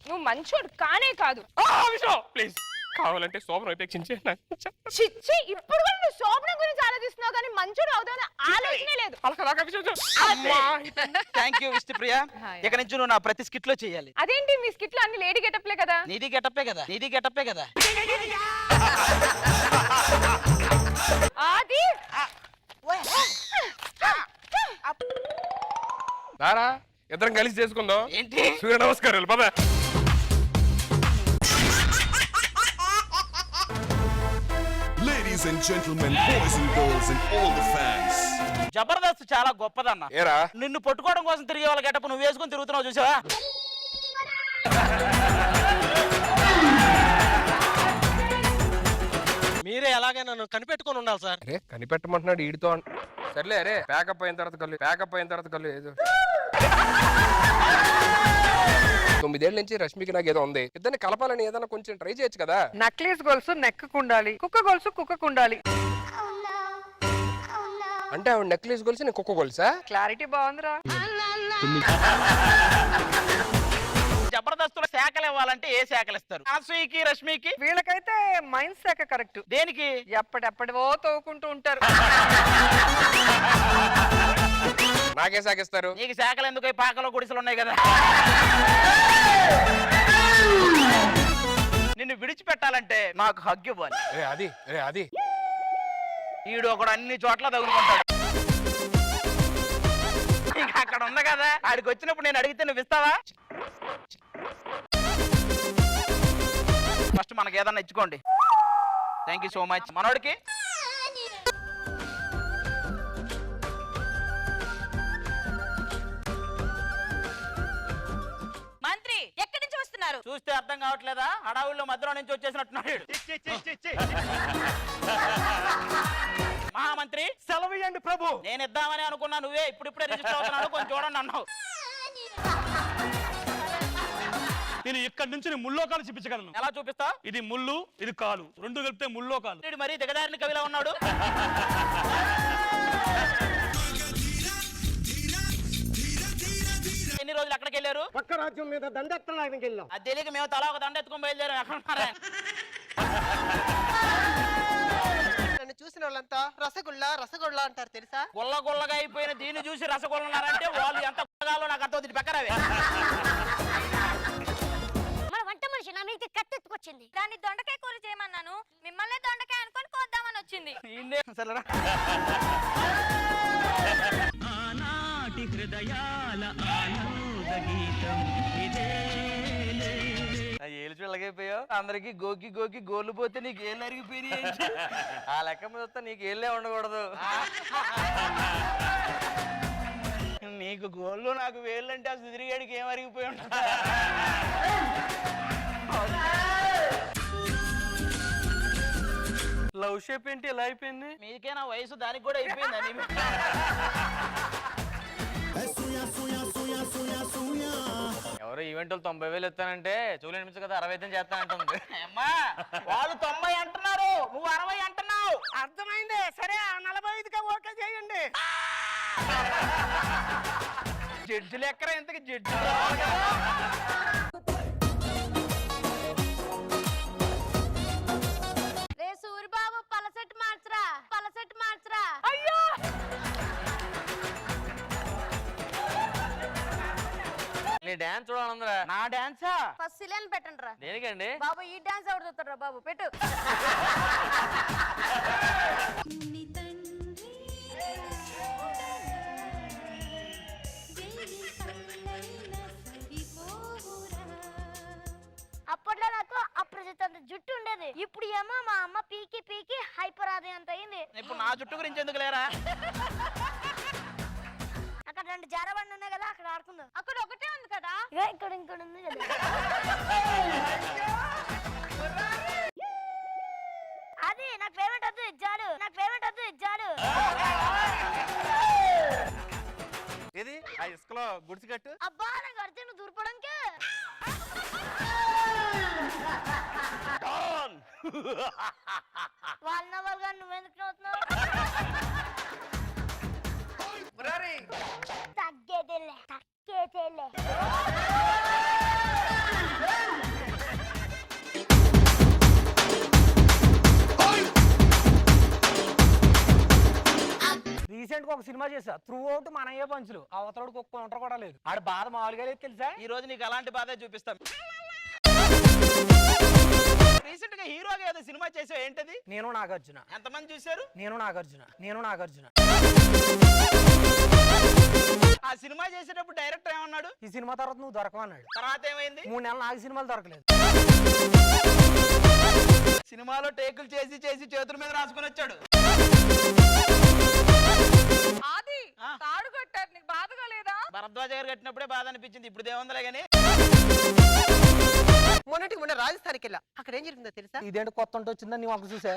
నువ్వు మంచోడు కానే కాదు. ప్లీజ్ కావాలంటే శోభనం ఉపేక్షించి ఇప్పుడు కూడా నువ్వు శోభనం గురించి ఆలోచిస్తున్నావు కానీ మంచోడు అవుతావు ఆలోచనే లేదు. Thank you Vishnupriya. ఇక నుంచి నువ్వు నా ప్రతి స్కిట్ లో చేయాలి. అదేంటి మీ స్కిట్ లో అన్ని లేడీ గెటప్లే కదా? నీది గెటప్పే కదా. ఆది రారా ఇద్దరం కలిసి చేసుకుందాం. ఏంటి? సూర్య నమస్కారాలు పద. Ladies and gentlemen, boys and girls and all the fans. Jabardasth చాలా గొప్పదన్న. ఏరా నిన్ను పట్టుకోవడం కోసం తిరిగే వాళ్ళ గెటప్ నువ్వు వేసుకుని తిరుగుతున్నావు చూసావా? మీరే ఎలాగే నన్ను కనిపెట్టుకొని ఉండాలి సార్. అరే కనిపెట్టమంటున్నాడు ఈడితో. సర్లే అరే ప్యాకప్ అయిన తర్వాత కళ్ళు ఏదో 9 ఏళ్ల నుంచి రష్మికి నాకు ఏదో ఉంది, ఇద్దరిని కలపాలని ఏదైనా కొంచెం ట్రై చేయొచ్చు కదా. నక్లీస్ గొలుసు నెక్కు ఉండాలి, కుక్క గొలుసు కుక్కకు ఉండాలి. అంటే ఆవిడ నెక్లెస్ గొలుసు నేను కుక్క గొలుసా? క్లారిటీ బాగుందిరా. జబర్దస్త్ శాఖలు ఇవ్వాలంటే ఏ శాఖలు ఇస్తారు? అనసూయకి రష్మికి. వీళ్ళకైతే మైండ్ శాఖ కరెక్ట్. దేనికి? ఎప్పటివో తోకుంటూ ఉంటారు. నాకే శాఖ ఇస్తారు? నీకు శాఖలు ఎందుకు? పాకలో గుడిసెలు ఉన్నాయి కదా. నిన్ను విడిచిపెట్టాలంటే నాకు హగ్గు ఇవ్వాలి. అది ఈడు ఒకడు అన్ని చోట్ల తగులుకుంటాడు. ఇంకా అక్కడ ఉంది కదా, ఆడికి వచ్చినప్పుడు నేను అడిగితే నువ్వు ఇస్తావా? ఫస్ట్ మనకి ఏదన్నా ఇచ్చుకోండి. Thank you so much. మనోడికి మంత్రి ఎక్కడి నుంచి వస్తున్నారు? చూస్తే అర్థం కావట్లేదా? హడావుల్లో మధ్యలో నుంచి వచ్చేసినట్టున్నాడు. మహామంత్రి సెలవియండి ప్రభు. నేను ఇద్దామని అనుకున్నా, నువ్వే ఇప్పుడిప్పుడే రిజిస్టర్ అవుతున్నాడు, కొంచెం చూడండి అన్నావు. నేను ఇక్కడి నుంచి ముల్లోకాలు చూపించగలను. ఎలా చూపిస్తా? ఇది ముళ్ళు, ఇది కాలు, రెండు కలిపితే ముల్లోకాలు. వీడు మరీ దిగదారిని కవిలా ఉన్నాడు. ఎన్ని రోజులు అక్కడికి వెళ్ళారు? పక్క రాజ్యం మీద దండెత్తడానికి వెళ్ళాం. అది తెలియక మేము తలా ఒక దండ ఎత్తుకొని బయలుదేరాం. ఎక్కడ ఉన్నారా? నన్ను చూసిన వాళ్ళంతా రసగుల్లా రసగుల్లా అంటారు తెలుసా? గుల్ల గుల్లగా అయిపోయిన దీన్ని చూసి రసగుల్లన్నారంటే వాళ్ళు ఎంత గుల్లగాలో నాకు అర్థం. పక్కనవే మన వంట మనిషి నా మీద కత్తెత్తుకొచ్చింది. దాన్ని దొండకాయ కూర చేయమన్నాను, మిమ్మల్ని దొండకాయ అనుకొని కోద్దామని వచ్చింది. ఆనాటి హృదయాల ఆనంద గీతం ఇదే. ఏళ్ళు చూడలేకపోయావు. అందరికి గోకి గోకి గోళ్ళు పోతే నీకు ఏళ్ళు అరిగిపోయినాయి. ఆ లెక్క మీద వస్తే నీకు ఏళ్ళే ఉండకూడదు. నీకు గోళ్ళు నాకు వేళ్ళు అంటే ఆ సుదిరిగాడికి ఏం అరిగిపోయి ఉంటుంది. లవ్ షేప్ ఏంటి ఇలా అయిపోయింది? మీకే నా వయసు దానికి కూడా అయిపోయిందని. ఎవరో ఈవెంట్ 90,000 ఇస్తానంటే చూలు అనిపించు కదా 60 చేస్తానంటుంది. అమ్మా వాళ్ళు 90 అంటున్నారు, నువ్వు 60 అంటున్నావు. అర్థమైంది. సరే 45గా ఓకే చేయండి. జడ్జిలు ఎక్కరా? ఇంతకి జడ్జి రే సూరిబాబు పలసెట్ మార్చరా, పలసెట్ మార్చరా. అయ్యో నీ డాన్స్ చూడాలందరా. నా డాన్సా? ఫస్ట్ సిలియన్ పెట్టండి రా. దేనికండి? బాబు ఈ డాన్స్ ఎవరు చూస్తారా బాబు? పెట్టు. అప్పట్లో నాకు అప్రజితంత జుట్టు ఉండేది. ఇప్పుడు ఏమో మా అమ్మ పీకి పీకి హైపర్ ఆది అంత అయింది. ఇప్పుడు నా జుట్టు గురించి ఎందుకు లేరా? అక్కడ 2 జారబండ్లు ఉన్నాయి కదా, అక్కడ ఆడుకుందాం. అక్కడ ఒకటే ఉంది కదా. ఇక్కడ ఇంకోటి ఉంది కదా. అది నాకు పేమెంట్ వద్దు ఇచ్చాడు, నాకు పేమెంట్ వద్దు ఇచ్చాడు. ఏది ఆ ఇసుకలో గుడిసి కట్టు. అబ్బా నాకు అర్జున్ దూరపడంకే. వాళ్ళ వాళ్ళగా నువ్వెందుకు నవ్వుతున్నావు? తగ్గేదేలే తగ్గేదేలే. రీసెంట్ గా ఒక సినిమా చేసా, త్రూ అవుట్ మనయ్యే పంచులు. అవతలకి ఒక్క ఒంటరి కూడా లేదు. ఆడ బాధ మామూలుగా లేదు తెలుసా? ఈ రోజు నీకు అలాంటి బాధే చూపిస్తాం. రీసెంట్ గా హీరోగా ఏదో సినిమా చేసావు, ఏంటది? నేను నాగార్జున. ఎంతమంది చూశారు? నేను నాగార్జున. ఆ సినిమా చేసేటప్పుడు డైరెక్టర్ ఏమన్నాడు? ఈ సినిమా తర్వాత నువ్వు దొరకమన్నాడు. తర్వాత ఏమైంది? 3 నెలలు నాకు సినిమాలు దొరకలేదు. సినిమాలో టేకులు చేసి చేసి చేతుల మీద రాసుకొని వచ్చాడు. ఆది తాడు కట్టారు, నీకు బాధగా లేదా? భరద్వాజ గారు కట్టినప్పుడే బాధ అనిపించింది, ఇప్పుడు దేముందలే గానీ. మొన్నటికి మొన్న రాజస్థాన్కి వెళ్ళా. అక్కడ ఏం జరిగిందో తెలుసా? ఇదేంటి కొత్త ఉంటే వచ్చిందని నువ్వు అక్కడ చూసా?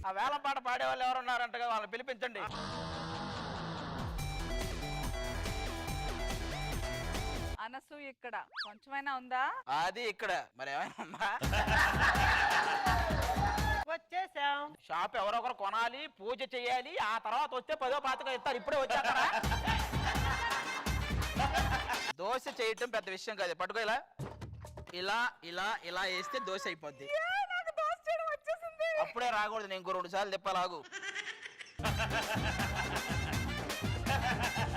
ఆ వేలం పాట పాడే వాళ్ళు ఎవరు ఉన్నారంటగా వాళ్ళని పిలిపించండి. అనసు ఇక్కడ కొంచెమైనా ఉందా? అది ఇక్కడ మరి ఏమైనా ఉందా? వచ్చేసాం. షాప్ ఎవరొకరు కొనాలి, పూజ చేయాలి, ఆ తర్వాత వస్తే 10వ పాతకం ఇస్తారు. ఇప్పుడే వచ్చేస్తారా? దోశ చేయటం పెద్ద విషయం కాదు. పట్టుకో ఇలా ఇలా ఇలా ఇలా వేస్తే దోశ అయిపోద్ది. అప్పుడే రాకూడదు, నేను 2 సార్లు తిప్పాలాగు.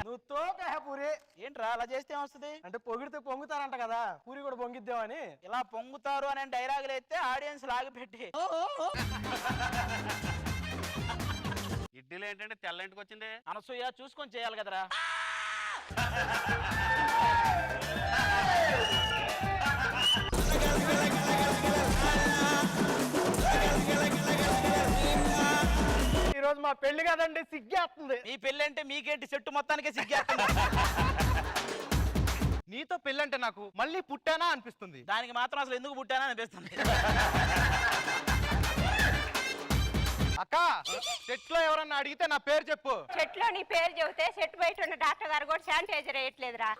నువ్వు తోక పూరి. ఏంట్రా అలా చేస్తే ఏమొస్తుంది? అంటే పొగిడితే పొంగుతారంట కదా, పూరి కూడా పొంగిద్దామని. ఇలా పొంగుతారు అనే డైలాగులు అయితే ఆడియన్స్ లాగి పెట్టి ఇడ్లీలు ఏంటంటే తెల్ల ఇంటికి వచ్చింది. అనసూయ చూసుకొని చేయాలి కదరా. ఈరోజు మా పెళ్లి కదండి, సిగ్గేస్తుంది. మీ పెళ్ళి అంటే మీకేంటి, చెట్టు మొత్తానికి సిగ్గేస్తుంది. నీతో పెళ్ళంటే నాకు మళ్ళీ పుట్టానా అనిపిస్తుంది. దానికి మాత్రం అసలు ఎందుకు పుట్టానా అనిపిస్తుంది. అక్క సెట్ లో ఎవరన్నా అడిగితే నా పేరు చెప్పు. చెట్లో నీ పేరు చెబితే చెట్టు బయట ఉన్న డాక్టర్ గారు కూడా శానిటైజర్ వేయట్లేదురా.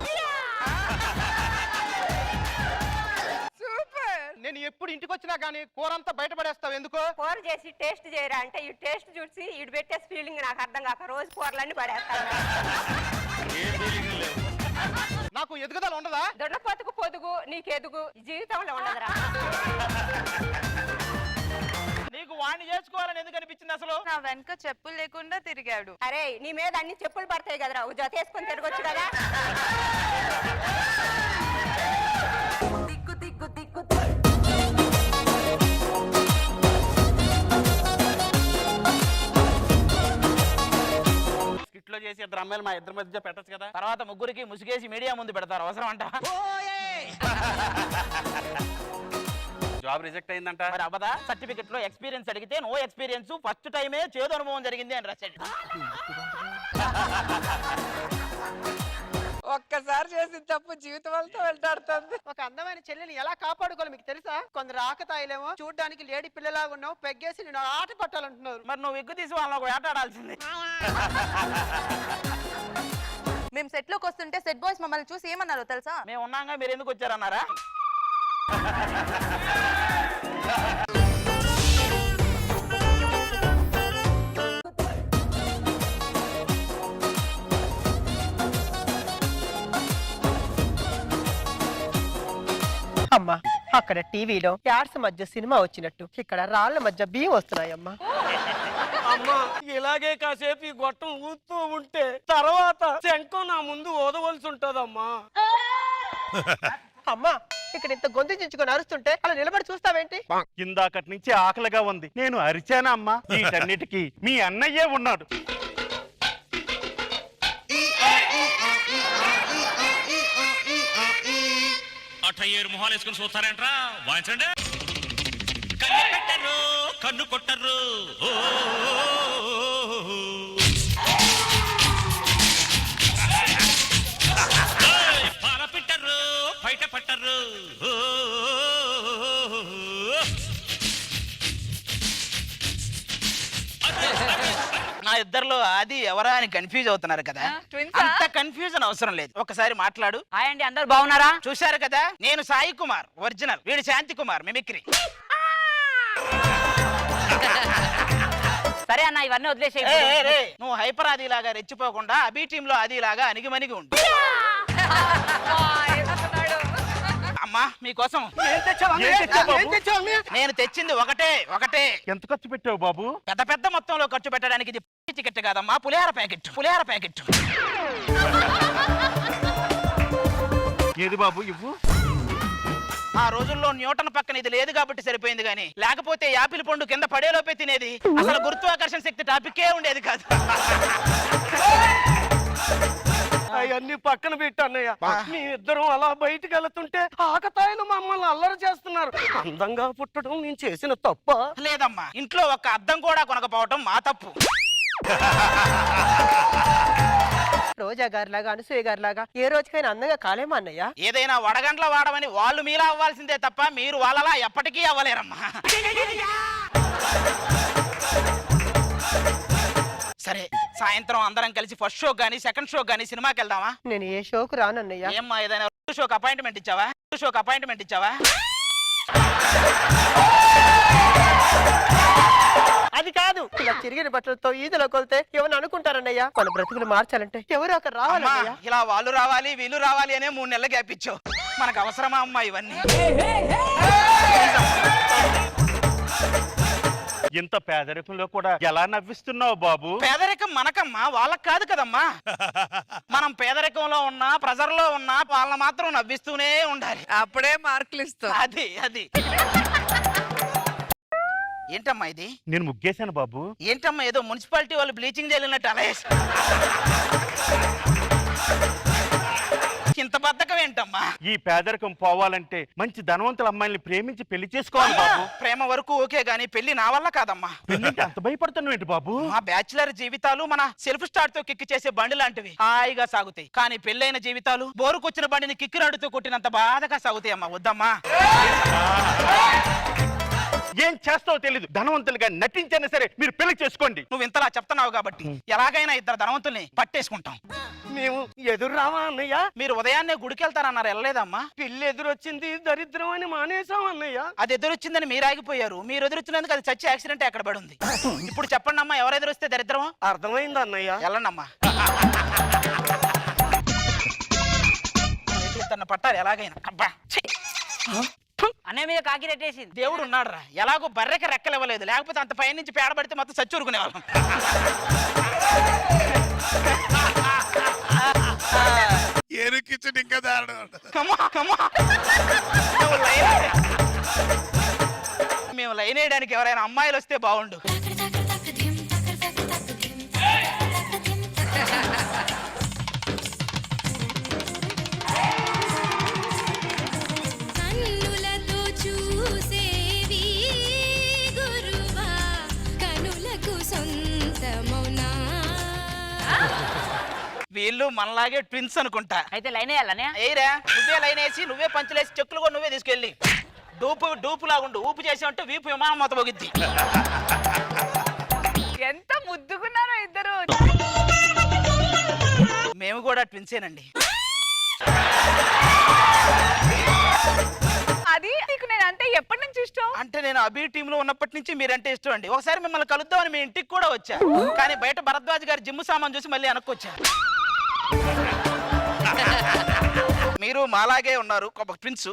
సూపర్. నేను ఎప్పుడు ఇంటికి వచ్చినా గానీ కూరంతా బయటపడేస్తావు ఎందుకో? కూర చేసి టేస్ట్ చేయరా అంటే ఈ టేస్ట్ చూసి ఇటు పెట్టే ఫీలింగ్ నాకు అర్థం కాక రోజు కూరలన్నీ పడేస్తాను. నాకు ఎదుగుదల ఉండదా? దొండపోతుకు పొదుగు నీకు ఎదుగు జీవితంలో ఉండదురా. నీకు వాణ్ణి చేసుకోవాలని ఎందుకు అనిపించింది అసలు? నా వెనక చెప్పులు లేకుండా తిరిగాడు. అరే నీ మీద అన్ని చెప్పులు పడతాయి కదరా, జత వేసుకొని తిరగొచ్చు కదా. దిక్కు దిక్కు దిక్కు స్కిట్ లో చేసి 2 అమ్మాయిలు మా ఇద్దరి మధ్య పెట్టచ్చు కదా. తర్వాత ముగ్గురికి ముసుగేసి మీడియా ముందు పెడతారు, అవసరం అంట. జాబ్ రిజెక్ట్ అయిందంట. మరి అబదా సర్టిఫికెట్ లో ఎక్స్పీరియన్స్ అడిగితే నో ఎక్స్పీరియన్స్, ఫస్ట్ టైమే చేదు అనుభవం జరిగింది అని రాశాడు. ఒక్కసారి చేసిన తప్పు జీవితం అంతా వెంటాడుతుంది. ఒక అందమైన చెల్లిని ఎలా కాపాడుకోవాలి మీకు తెలుసా? కొందరు ఆకతాయిలేమో చూడ్డానికి లేడీ పిల్లలాగా ఉన్నావు, పెగ్గేసి నేను ఆట పట్టాలంటున్నారు. మరి నువ్వు ఎగ్గు తీసి వాళ్ళని ఒక ఆటాడాల్సింది. మేము సెట్ లోకి వస్తుంటే సెట్ బాయ్స్ మమ్మల్ని చూసి ఏమన్నారో తెలుసా? మేము ఉన్నాగా మీరు ఎందుకు వచ్చారన్నారా? అమ్మా అక్కడ టీవీలో యాడ్స్ మధ్య సినిమా వచ్చినట్టు ఇక్కడ రాళ్ల మధ్య బియ్యం వస్తున్నాయమ్మా. అమ్మా ఇలాగే కాసేపు ఈ గొట్టం ఊతూ ఉంటే తర్వాత శంఖం నా ముందు ఓదవలసి ఉంటదమ్మా. అమ్మా ఇక్కడ ఇంత గొంతు చించుకొని అరుస్తుంటే అలా నిలబడి చూస్తావేంటి? ఇందాకటి నుంచి ఆకలిగా ఉంది, నేను అరిచానా అమ్మా? వీటన్నిటికీ మీ అన్నయ్యే ఉన్నాడు. అట్టయ్యేరు మొహాలు వేసుకుని చూస్తారేంట్రా, వాయించండి. కన్ను పెట్టరు కన్ను కొట్టరు, పాల పెట్టరు బయట పట్టరు. నా ఇద్దరిలో అది ఎవరా అని కన్ఫ్యూజ్ అవుతున్నారు కదా. అంత కన్ఫ్యూజన్ అవసరం లేదు, ఒకసారి మాట్లాడు. హాయ్ అండి, అందరు బాగున్నారా? చూశారు కదా, నేను సాయి కుమార్ ఒరిజినల్, వీడు శాంతి కుమార్ మిమిక్రీ. సరే అన్న, ఇవన్నీ వదిలేసే. నువ్వు హైపర్ ఆది లాగా రెచ్చిపోకుండా అబీ టీమ్ లో ఆది లాగా అణిగిమణిగి ఉండు. అమ్మా మీకోసం నేను తెచ్చింది ఒకటే. ఎంత ఖర్చు పెట్టావు బాబు? పెద్ద పెద్ద మొత్తంలో ఖర్చు పెట్టడానికి ఇది టికెట్ కాదమ్మా, పులిహార ప్యాకెట్. ఏది బాబు ఇవ్వు. ఆ రోజుల్లో న్యూటన్ పక్కన ఇది లేదు కాబట్టి సరిపోయింది, గానీ లేకపోతే యాపిల్ పండు కింద పడేలోపే తినేది. అసలు గురుత్వాకర్షణ శక్తి టాపిక్కే ఉండేది కాదు. అవన్నీ పక్కన పెట్టు అన్నయ్య. మీ ఇద్దరం అలా బయటికి వెళ్తుంటే ఆకతాయిలు మమ్మల్ని అల్లరి చేస్తున్నారు. అందంగా పుట్టడం నేను చేసిన తప్ప లేదమ్మా, ఇంట్లో ఒక్క అద్దం కూడా కొనకపోవటం మా తప్పు. రోజా గారి లాగా అనసూయ గారి లాగా ఏ రోజుకైనా అందంగా కాలేమా అన్నయ్య? ఏదైనా వడగండ్ల వాడమని వాళ్ళు మీలా అవ్వాల్సిందే తప్ప మీరు వాళ్ళలా ఎప్పటికీ అవ్వలేరమ్మా. సరే సాయంత్రం అందరం కలిసి ఫస్ట్ షో గానీ సెకండ్ షో గానీ సినిమాకి వెళ్దామా? నేను ఏ షోకు రానన్నయ్య. ఏమ్మా ఏదైనా షోకి అపాయింట్మెంట్ ఇచ్చావా? అది కాదు, ఇలా చిరిగిన బట్టలతో ఈదలో కొలితే ఎవరు అనుకుంటారన్నయ్య. మన బ్రతుకులు మార్చాలంటే ఎవరు అక్కడ రావాలన్నయ్య. ఇలా వాళ్ళు రావాలి వీళ్ళు రావాలి అనే 3 నెలలు గ్యాప్ ఇచ్చావు. మనకు అవసరమా అమ్మా ఇవన్నీ? ఇంత పేదరికంలో కూడా ఎలా నవ్విస్తున్నావు బాబు? పేదరికం మనకమ్మా, వాళ్ళకి కాదు కదమ్మా. మనం పేదరికంలో ఉన్నా ప్రెజర్లో ఉన్నా వాళ్ళని మాత్రం నవ్విస్తూనే ఉండాలి. అప్పుడే మార్కులు ఇస్తాం. అది ఏంటమ్మా ఇది? నేను ముగ్గేశాను బాబు. ఏంటమ్మా ఏదో మున్సిపాలిటీ వాళ్ళు బ్లీచింగ్ చల్లినట్టు అలా వేసి ఇంత బద్ధకం ఏంటమ్మా? ఈ పేదరికం పోవాలంటే మంచి ధనవంతుల అమ్మాయిని ప్రేమించి పెళ్లి చేసుకోవాలి బాబు. ప్రేమ వరకు ఓకే గానీ పెళ్లి నా వల్ల కాదమ్మా. పెళ్లికి అంత భయపడుతున్నావు ఏంటి బాబు? మా బ్యాచులర్ జీవితాలు మన సెల్ఫ్ స్టార్ట్ తో కిక్ చేసే బండి లాంటివి, హాయిగా సాగుతాయి. కానీ పెళ్ళైన జీవితాలు బోరుకొచ్చిన బండిని కిక్కి నడుతూ కొట్టినంత బాధగా సాగుతాయి అమ్మా. వద్దమ్మా. ఏం చేస్తావో తెలీదు. ధనవంతులుగా నటించైనా సరే మీరు పెళ్లి చేసుకోండి. నువ్వు ఇంతలా చెప్తున్నావు కాబట్టి ఎలాగైనా 2 ధనవంతుల్ని పట్టేసుకుంటాం. మేము ఎదురు రావా అన్నయ్య? మీరు ఉదయాన్నే గుడికి వెళ్తారన్నారు, వెళ్ళలేదమ్మా? పిల్లి ఎదురొచ్చింది దరిద్రం అని మానేసాం అన్నయ్య. అది ఎదురొచ్చిందని మీరు ఆగిపోయారు. మీరు ఎదురొచ్చినందుకు అది చచ్చి యాక్సిడెంట్ ఎక్కడ పడి ఉంది. ఇప్పుడు చెప్పండి అమ్మా, ఎవరు ఎదురొస్తే దరిద్రం? అర్థమైంది అన్నయ్య. వెళ్ళండి అమ్మా. పట్టాలి ఎలాగైనా. అబ్బా అనే మీద కాకిరెట్టేసింది. దేవుడు ఉన్నాడు రా. ఎలాగో బర్రెకి రెక్కలు ఇవ్వలేదు, లేకపోతే అంత పై నుంచి పేడ పడితే మొత్తం చచ్చూరుకునే వాళ్ళం. ఇంకా దారుణం. మేము లైన్ వేయడానికి ఎవరైనా అమ్మాయిలు వస్తే బాగుండు. వీళ్ళు మనలాగే ట్విన్స్ అనుకుంటా. అయితే లైన్ వేయాలనే? ఏరా, నువ్వే లైన్ వేసి నువ్వే పంచులేసి చెక్కులు కూడా నువ్వే తీసుకెళ్ళి డూపు లాగుండు. ఊపు చేసామంటే వీపు విమానం మొత్తం పోగిద్ది. ఎంత ముద్దుకున్నారో ఇద్దరు. మేము కూడా ట్విన్సేనండి. అది నీకు నేను అంటే ఎప్పటి నుంచి ఇష్టం? అంటే నేను అభి టీమ్ లో ఉన్నప్పటి నుంచి మీరంటే ఇష్టం అండి. ఒకసారి మిమ్మల్ని కలుద్దామని మీ ఇంటికి కూడా వచ్చా, కానీ బయట భరద్వాజ్ గారి జిమ్ సామాన్ చూసి మళ్ళీ వెనక్కొచ్చా. మీరు మాలాగే ఉన్నారు, ఒక ట్విన్స్.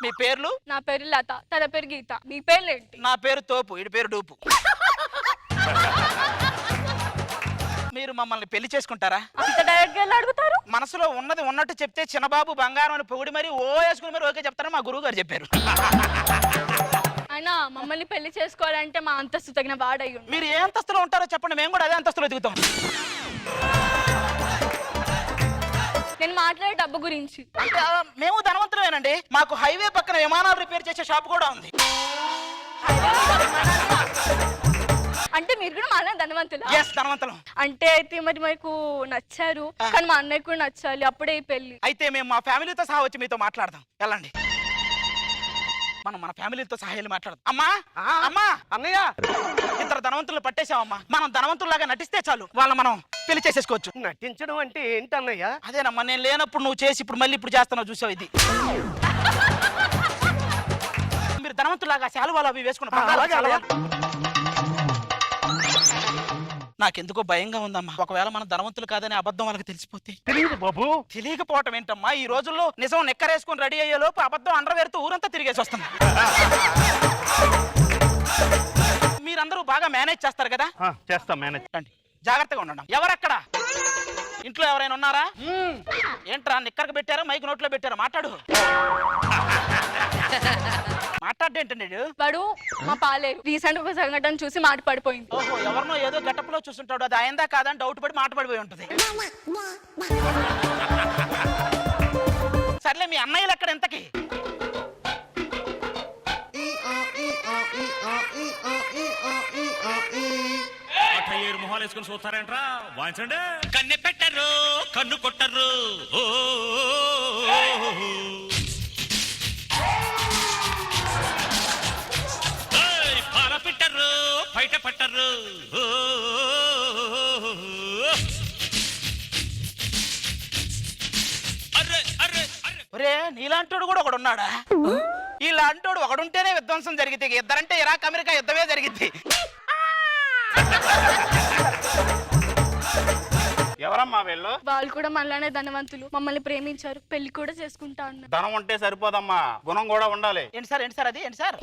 మీ పేర్లు? నా పేరు లత, తన పేరు గీత. మీ పేర్లు ఏంటి? నా పేరు తోపు, వీడి పేరు డూపు. మీరు మమ్మల్ని పెళ్లి చేసుకుంటారా? అంత డైరెక్ట్ గా అడుగుతారు? మనసులో ఉన్నది ఉన్నట్టు చెప్తే చిన్నబాబు బంగారం అని పొగిడి మరి ఓ వేసుకుని మరి ఓకే చెప్తారని మా గురువు గారు చెప్పారు. అయినా మమ్మల్ని పెళ్లి చేసుకోవాలంటే మా అంతస్తు తగిన వాడయ్యి. మీరు ఏ అంతస్తులో ఉంటారో చెప్పండి, మేము కూడా అదే అంతస్తులో దిగుతాం. నేను మాట్లాడే డబ్బు గురించి. అంటే మేము ధనవంతులేనండి. మాకు హైవే పక్కన విమానాలు రిపేర్ చేసే షాప్ కూడా ఉంది. అంటే మీరు కూడా మా ధనవంతులు? ధనవంతులం. అంటే అయితే మరి మీకు నచ్చారు, కానీ మా అన్నయ్య కూడా నచ్చాలి, అప్పుడే పెళ్లి. అయితే మేము మా ఫ్యామిలీతో సహా వచ్చి మీతో మాట్లాడదాం. వెళ్ళండి, మనం మన ఫ్యామిలీతో సహా వెళ్ళి మాట్లాడదాం. అమ్మా అమ్మా అన్నయ్య, 2 ధనవంతులు పట్టేశామమ్మా. మనం ధనవంతుల్లాగా నటిస్తే చాలు, వాళ్ళని మనం పెళ్లి చేసేసుకోవచ్చు. నటించడం అంటే ఏంటన్నయ్య? అదేనమ్మా, నేను లేనప్పుడు నువ్వు చేసి ఇప్పుడు మళ్ళీ ఇప్పుడు చేస్తున్నావు చూసావు. ఇది మీరు ధనవంతులాగా శాలువాలు అవి వేసుకున్న నాకెందుకో భయంగా ఉందమ్మా. ఒకవేళ మనం ధనవంతులు కాదని అబద్ధం వాళ్ళకి తెలిసిపోతే? తెలియదు బాబు. తెలియకపోవటం ఏంటమ్మా? ఈ రోజుల్లో నిజం నెక్కరేసుకుని రెడీ అయ్యే లోపు అబద్ధం అండర్వేర్తో ఊరంతా తిరిగేసి వస్తుంది. మీరందరూ బాగా మేనేజ్ చేస్తారు కదా? చేస్తాం మేనేజ్. జాగ్రత్తగా ఉండండి. ఎవరక్కడ? ఇంట్లో ఎవరైనా ఉన్నారా? ఏంట్రా నిక్కరకు పెట్టారా, మైక్ నోట్లో పెట్టారా? మాట్లాడు. మాట్లాడేంటండి వాడు మా పాలేరు. రీసెంట్ ఒక సంఘటన చూసి మాట పడిపోయింది. ఓహో, ఎవరినో ఏదో గెటప్లో చూస్తుంటాడు, అది అయిందా కాదని డౌట్ పడి మాట పడిపోయి ఉంటుంది. సర్లే, మీ అన్నయ్యలు ఎక్కడ ఎంతకి? ఏరు మొహాలు వేసుకుని చూస్తారేంట్రా? వాయించండి. కన్నె పెట్టరు, కన్ను కొట్టరు. పాల పెట్టరు, బయట పట్టరు. అరే నీలాంటోడు కూడా ఒకడు ఉన్నాడా? ఇలాంటోడు ఒకడుంటేనే విధ్వంసం జరిగితే ఇద్దరంటే ఇరాక్ అమెరికా యుద్ధమే జరిగింది. ఎవరమ్మా వీళ్ళు? వాళ్ళు కూడా మనలానే ధనవంతులు, మమ్మల్ని ప్రేమించారు, పెళ్లి కూడా చేసుకుంటా అన్నారు. ధనం ఉంటే సరిపోదమ్మా, గుణం కూడా ఉండాలి. ఏంటి సార్ అది ఏంటి సార్?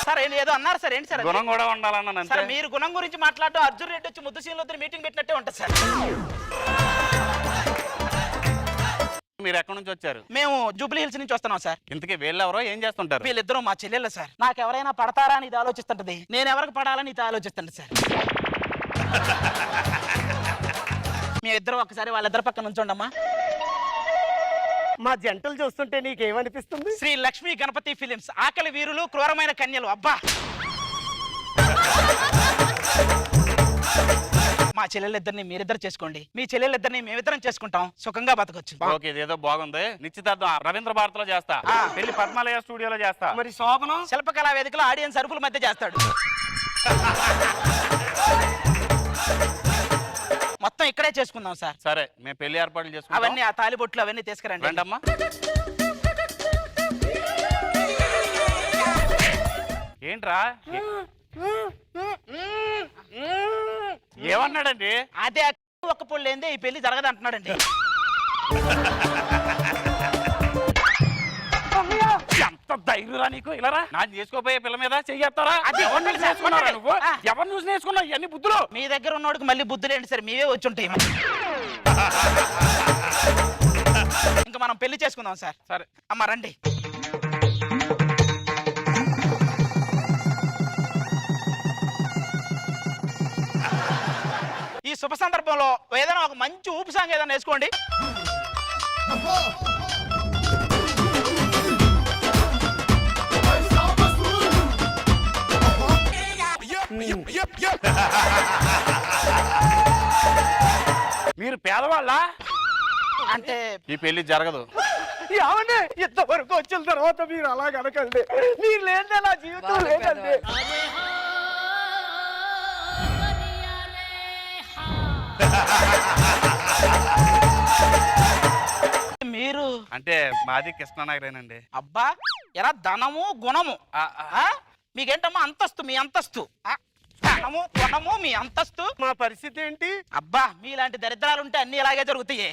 సార్ ఏదో అన్నారు సార్, ఏంటి సార్? గుణం కూడా ఉండాలన్నా. సార్ మీరు గుణం గురించి మాట్లాడడం అర్జున్ రెడ్డి వచ్చి ముద్దు సీన్లో మీటింగ్ పెట్టినట్టే ఉంటుంది సార్. మీరు ఎక్కడి నుంచి వచ్చారు? మేము జూబ్లీ హిల్స్ నుంచి వస్తున్నాం సార్. ఇంతకీ వీళ్ళెవరో, ఏం చేస్తుంటారు? వీళ్ళిద్దరూ మా చెల్లెళ్ళు సార్. నాకు ఎవరైనా పడతారా అని ఇది ఆలోచిస్తుంటది, నేను ఎవరికి పడాలని ఇది ఆలోచిస్తుంటది సార్. మీ ఇద్దరు ఒకసారి వాళ్ళిద్దరు పక్కన ఉంచండమ్మా. మా జంటలు చూస్తుంటే నీకేమనిపిస్తుంది? శ్రీ లక్ష్మీ గణపతి ఫిలిమ్స్, ఆకలి వీరులు క్రూరమైన కన్యలు. అబ్బా మా చెల్లెళ్ళిద్దరిని మీరిద్దరు చేసుకోండి, మీ చెల్లెళ్ళిద్దరిని మేమిద్దరం చేసుకుంటాం, సుఖంగా బతకొచ్చు. ఓకే, ఇదేదో బాగుంది. నిశ్చితార్థం రవీంద్ర భారతిలో చేస్తా, పెళ్లి పద్మాలయ స్టూడియోలో చేస్తా. మరి శోభనం శిల్పకళా వేదికలో ఆడియన్స్ అరుపుల మధ్య చేస్తాడు. మొత్తం ఇక్కడే చేసుకుందాం సార్. సరే, మేము పెళ్లి ఏర్పాట్లు చేసుకుంటాం. అవన్నీ ఆ తాలిబొట్లు అవన్నీ తీసుకురండి. రండమ్మా. ఏంట్రా ఏమన్నాడండి? అదే ఒక్క పొళ్ళు ఏందే ఈ పెళ్లి జరగదు అంటున్నాడండి. ఎంత ధైర్యరా నీకు? ఇలా నాకు చేసుకోపోయే పిల్ల మీద చెయ్యేస్తారా? ఎవరిని చూసి నేర్చుకున్నారా నువ్వు? ఎవరిని చూసి నేర్చుకున్నావు ఇవన్నీ బుద్ధులు? మీ దగ్గర ఉన్నోడికి మళ్ళీ బుద్ధులు ఏంటి సార్? మీవే వచ్చి ఉంటాయి. ఇంకా మనం పెళ్లి చేసుకుందాం సార్. సరే అమ్మ రండి. ఈ శుభ సందర్భంలో ఏదైనా ఒక మంచి ఊపు సాంగ్ ఏదైనా వేసుకోండి. మీరు పేదవాళ్ళ అంటే ఈ పెళ్లి జరగదు. ఏమండి ఇంతవరకు వచ్చిన తర్వాత మీరు అలా కనకండి, మీరు లేదే నా జీవితం లేదండి. మీరు అంటే మాది కృష్ణానగరేనండి. అబ్బా ఎలా ధనము గుణము మీకేంటమ్మా? అంతస్తు, మీ అంతస్తు. ధనము గుణము మీ అంతస్తు. మా పరిస్థితి ఏంటి? అబ్బా మీలాంటి దరిద్రాలు ఉంటే అన్ని ఇలాగే జరుగుతాయి.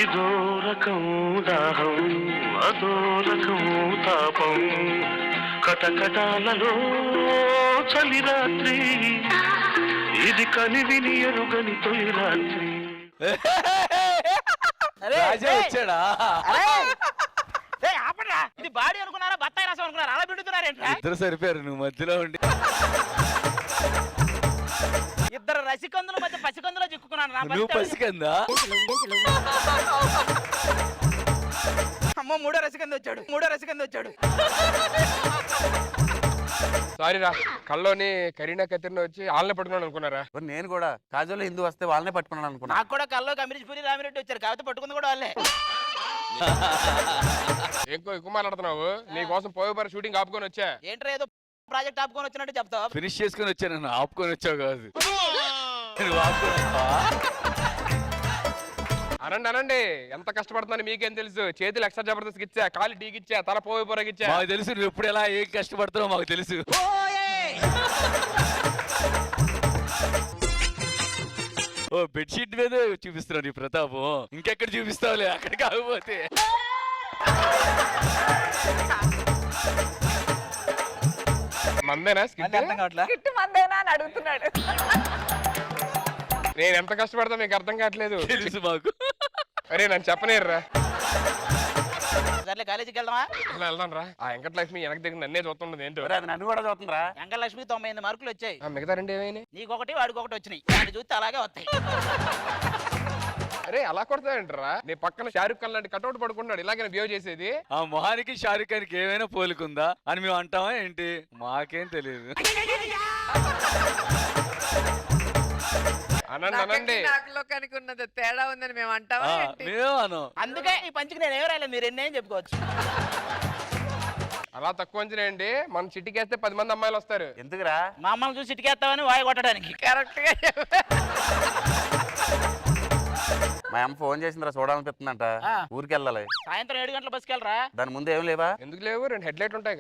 ఇదో రకం దాహం, అదో రకం తాపం, కటకటాలలో చలి రాత్రి, ఇది కని విని ఎరుగని తొలి రాత్రి. వచ్చాడా? ఆపడా, ఇది బాడీ అనుకున్నారా బత్తాయి రసం అనుకున్నారా? అలా బిడుతున్నారేంట్రా? ఇద్దరు సరిపోయారు, నువ్వు మధ్యలో ఉండి. ఇద్దరు రసికందుల మధ్య పసికందులో చిక్కుకున్నాను. నువ్వు పసికందా? అమ్మో మూడో రసికంది వచ్చాడు. సారీ రా, కల్లోని కరీనా కత్తిరిని వచ్చి వాళ్ళని పట్టుకున్నాను అనుకున్నారా? నేను కూడా కాజోలో హిందూ వస్తే వాళ్ళనే పట్టుకున్నాను అనుకున్నా. నాకు కూడా కల్లోకి అమరీష్ పురి రామిరెడ్డి వచ్చారు, కాబట్టి పట్టుకుంది కూడా వాళ్ళే. ఎక్కువ మాట్లాడుతున్నావు. నీ కోసం పోయేపారు షూటింగ్ ఆపుకొని వచ్చా. ఏంట్రా ఏదో ప్రాజెక్ట్ ఆపుకొని వచ్చినట్టు చెప్తావు? ఫినిష్ చేసుకుని వచ్చాను, నన్ను ఆపుకొని వచ్చావు కాదు. అనండి ఎంత కష్టపడుతున్నాను మీకేం తెలుసు? చేతులు ఎక్స్ట్రా జబర్దస్త్ ఇచ్చా, కాలు డీకిచ్చా, తల పోయిపోరగిచ్చా. మాకు తెలుసు నువ్వు ఎప్పుడు ఎలా ఏం కష్టపడుతున్నావు మాకు తెలుసు. ఓ బెడ్షీట్ మీద చూపిస్తున్నావు నీ ప్రతాపం, ఇంకెక్కడ చూపిస్తావులే, అక్కడ కాకపోతే. మందేనా కిట్టు మందేనా అని అడుగుతున్నాడు. నేను ఎంత కష్టపడతా మీకు అర్థం కావట్లేదు. తెలుసు మాకు. అరే నన్ను చెప్పనేర్రా. సర్లే కాలేజీకి వెళ్దామా? వెళ్దాం రా. ఆ వెంకటలక్ష్మి వెనక దగ్గర నన్నే చూస్తుండదు ఏంటో. నన్ను కూడా చూస్తుందిరా. వెంకటలక్ష్మి 98 మార్కులు వచ్చాయి. మిగతా రెండు ఏమైనా? నీకొకటి వాడికి ఒకటి వచ్చినాయి. దాన్ని చూస్తే అలాగే వస్తాయి. అరే అలా కొడతాయంటారా? నీ పక్కన షారుఖ్ ఖాన్ లాంటి కటౌట్ పడుకున్నాడు, ఇలాగే బిహేవ్ చేసేది. ఆ మొహానికి షారుఖ్ ఖాన్కి ఏమైనా పోలికుందా అని మేము అంటామా ఏంటి? మాకేం తెలియదు. అనండి ఉన్నది తేడా ఉందని మేము అంటామా? మేము అను. అందుకే ఈ పంచికి నేను ఎవరైనా మీరు ఎన్నేం చెప్పుకోవచ్చు. అలా తక్కువ అంచనండి, మనం చిటికేస్తే 10 మంది అమ్మాయిలు వస్తారు. ఎందుకురా? మా అమ్మని చూసి ఇటుకేస్తామని వాయి కొట్టడానికి. కరెక్ట్ గా మా అమ్మ ఫోన్ చేసిందిరా, చూడాలనిపిస్తుందంట. ఊరికి వెళ్ళాలి. సాయంత్రం 7 గంటల బస్కి వెళ్ళరా? దాని ముందు ఏం లేవా? ఎందుకు లేవు? 2 హెడ్ లైట్ ఉంటాయి.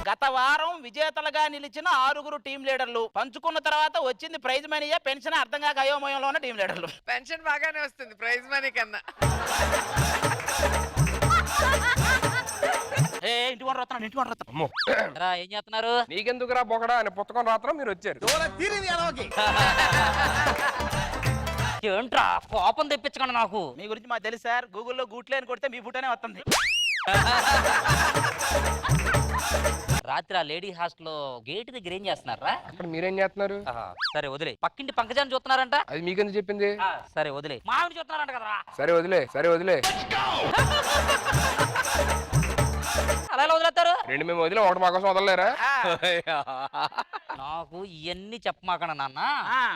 గత వారం విజేతలుగా నిలిచిన 6 టీం లీడర్లు పంచుకున్న తర్వాత వచ్చింది ప్రైజ్ మనీయే పెన్షన్ అర్థం కాక అయోమయంలో ఉన్న టీం లీడర్లు. పెన్షన్ బాగానే వస్తుంది ప్రైజ్ మనీ కన్నా. ఏం చేస్తున్నారు? నీకెందుకురా బొకడా అని పుస్తకం రాత్రం మీరు వచ్చారు. ఏంట్రా కోపం తెప్పించకండి నాకు. మీ గురించి మాకు తెలుసు సార్. గూగుల్లో గూట్లే అని కొడితే మీ ఫోటోనే వస్తుంది. రాత్రి ఆ లేడీ హాస్టల్ గేట్ దగ్గర ఏం చేస్తున్నారా? అక్కడ మీరేం చేస్తున్నారు? సరే వదిలే. పక్కింటి పంకజాన్ని చూస్తున్నారంట. అది మీకెందుకు చెప్పింది? సరే వదిలే. మామిడి చూస్తున్నారంట కదరా. సరే వదిలే. అలా ఎలా వదిలేస్తారు? 2 మేము వదిలే, 1 మా కోసం వదలలేరా? నాకు ఇవన్నీ చెప్పమాకనా నాన్న.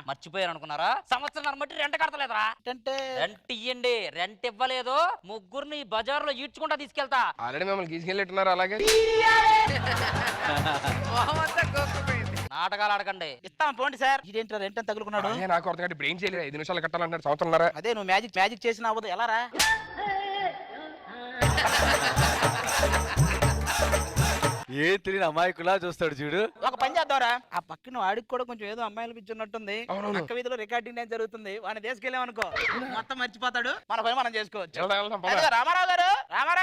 మర్చిపోయారు అనుకున్నారా? సంవత్సరం బట్టి రెంట్ కడతలేదురా. రెంట్ ఇయ్యండి. రెంట్ ఇవ్వలేదు ముగ్గురిని బజార్లో ఈడ్చుకుంటా తీసుకెళ్తా. ఆల్రెడీ మిమ్మల్ని తీసుకెళ్ళిట్టున్నారు. అలాగే నాటకాలు ఆడకండి. ఇస్తాం పోండి సార్. ఇదేంటో రెంట్ అని తగులుకున్నాడు. నాకు అర్థం బ్రెయిన్ చేయలేదు. 5 నిమిషాలు కట్టాలంటారు. సంవత్సరంన్నర. అదే నువ్వు మ్యాజిక్ చేసిన అవ్వదు. ఎలా రా? ఏ తెలియని అమాయకులా చూస్తాడు చూడు. ఒక పని చేద్దాంరా, ఆ పక్కన వాడికి కూడా కొంచెం ఏదో అమ్మాయిలు పిచ్చున్నట్టుంది. పక్క వీధిలో రికార్డింగ్ డాన్స్ జరుగుతుంది. వాడిని తీసుకెళ్ళామనుకో మొత్తం మర్చిపోతాడు. మన పని మనం చేసుకోవచ్చు. రామారావు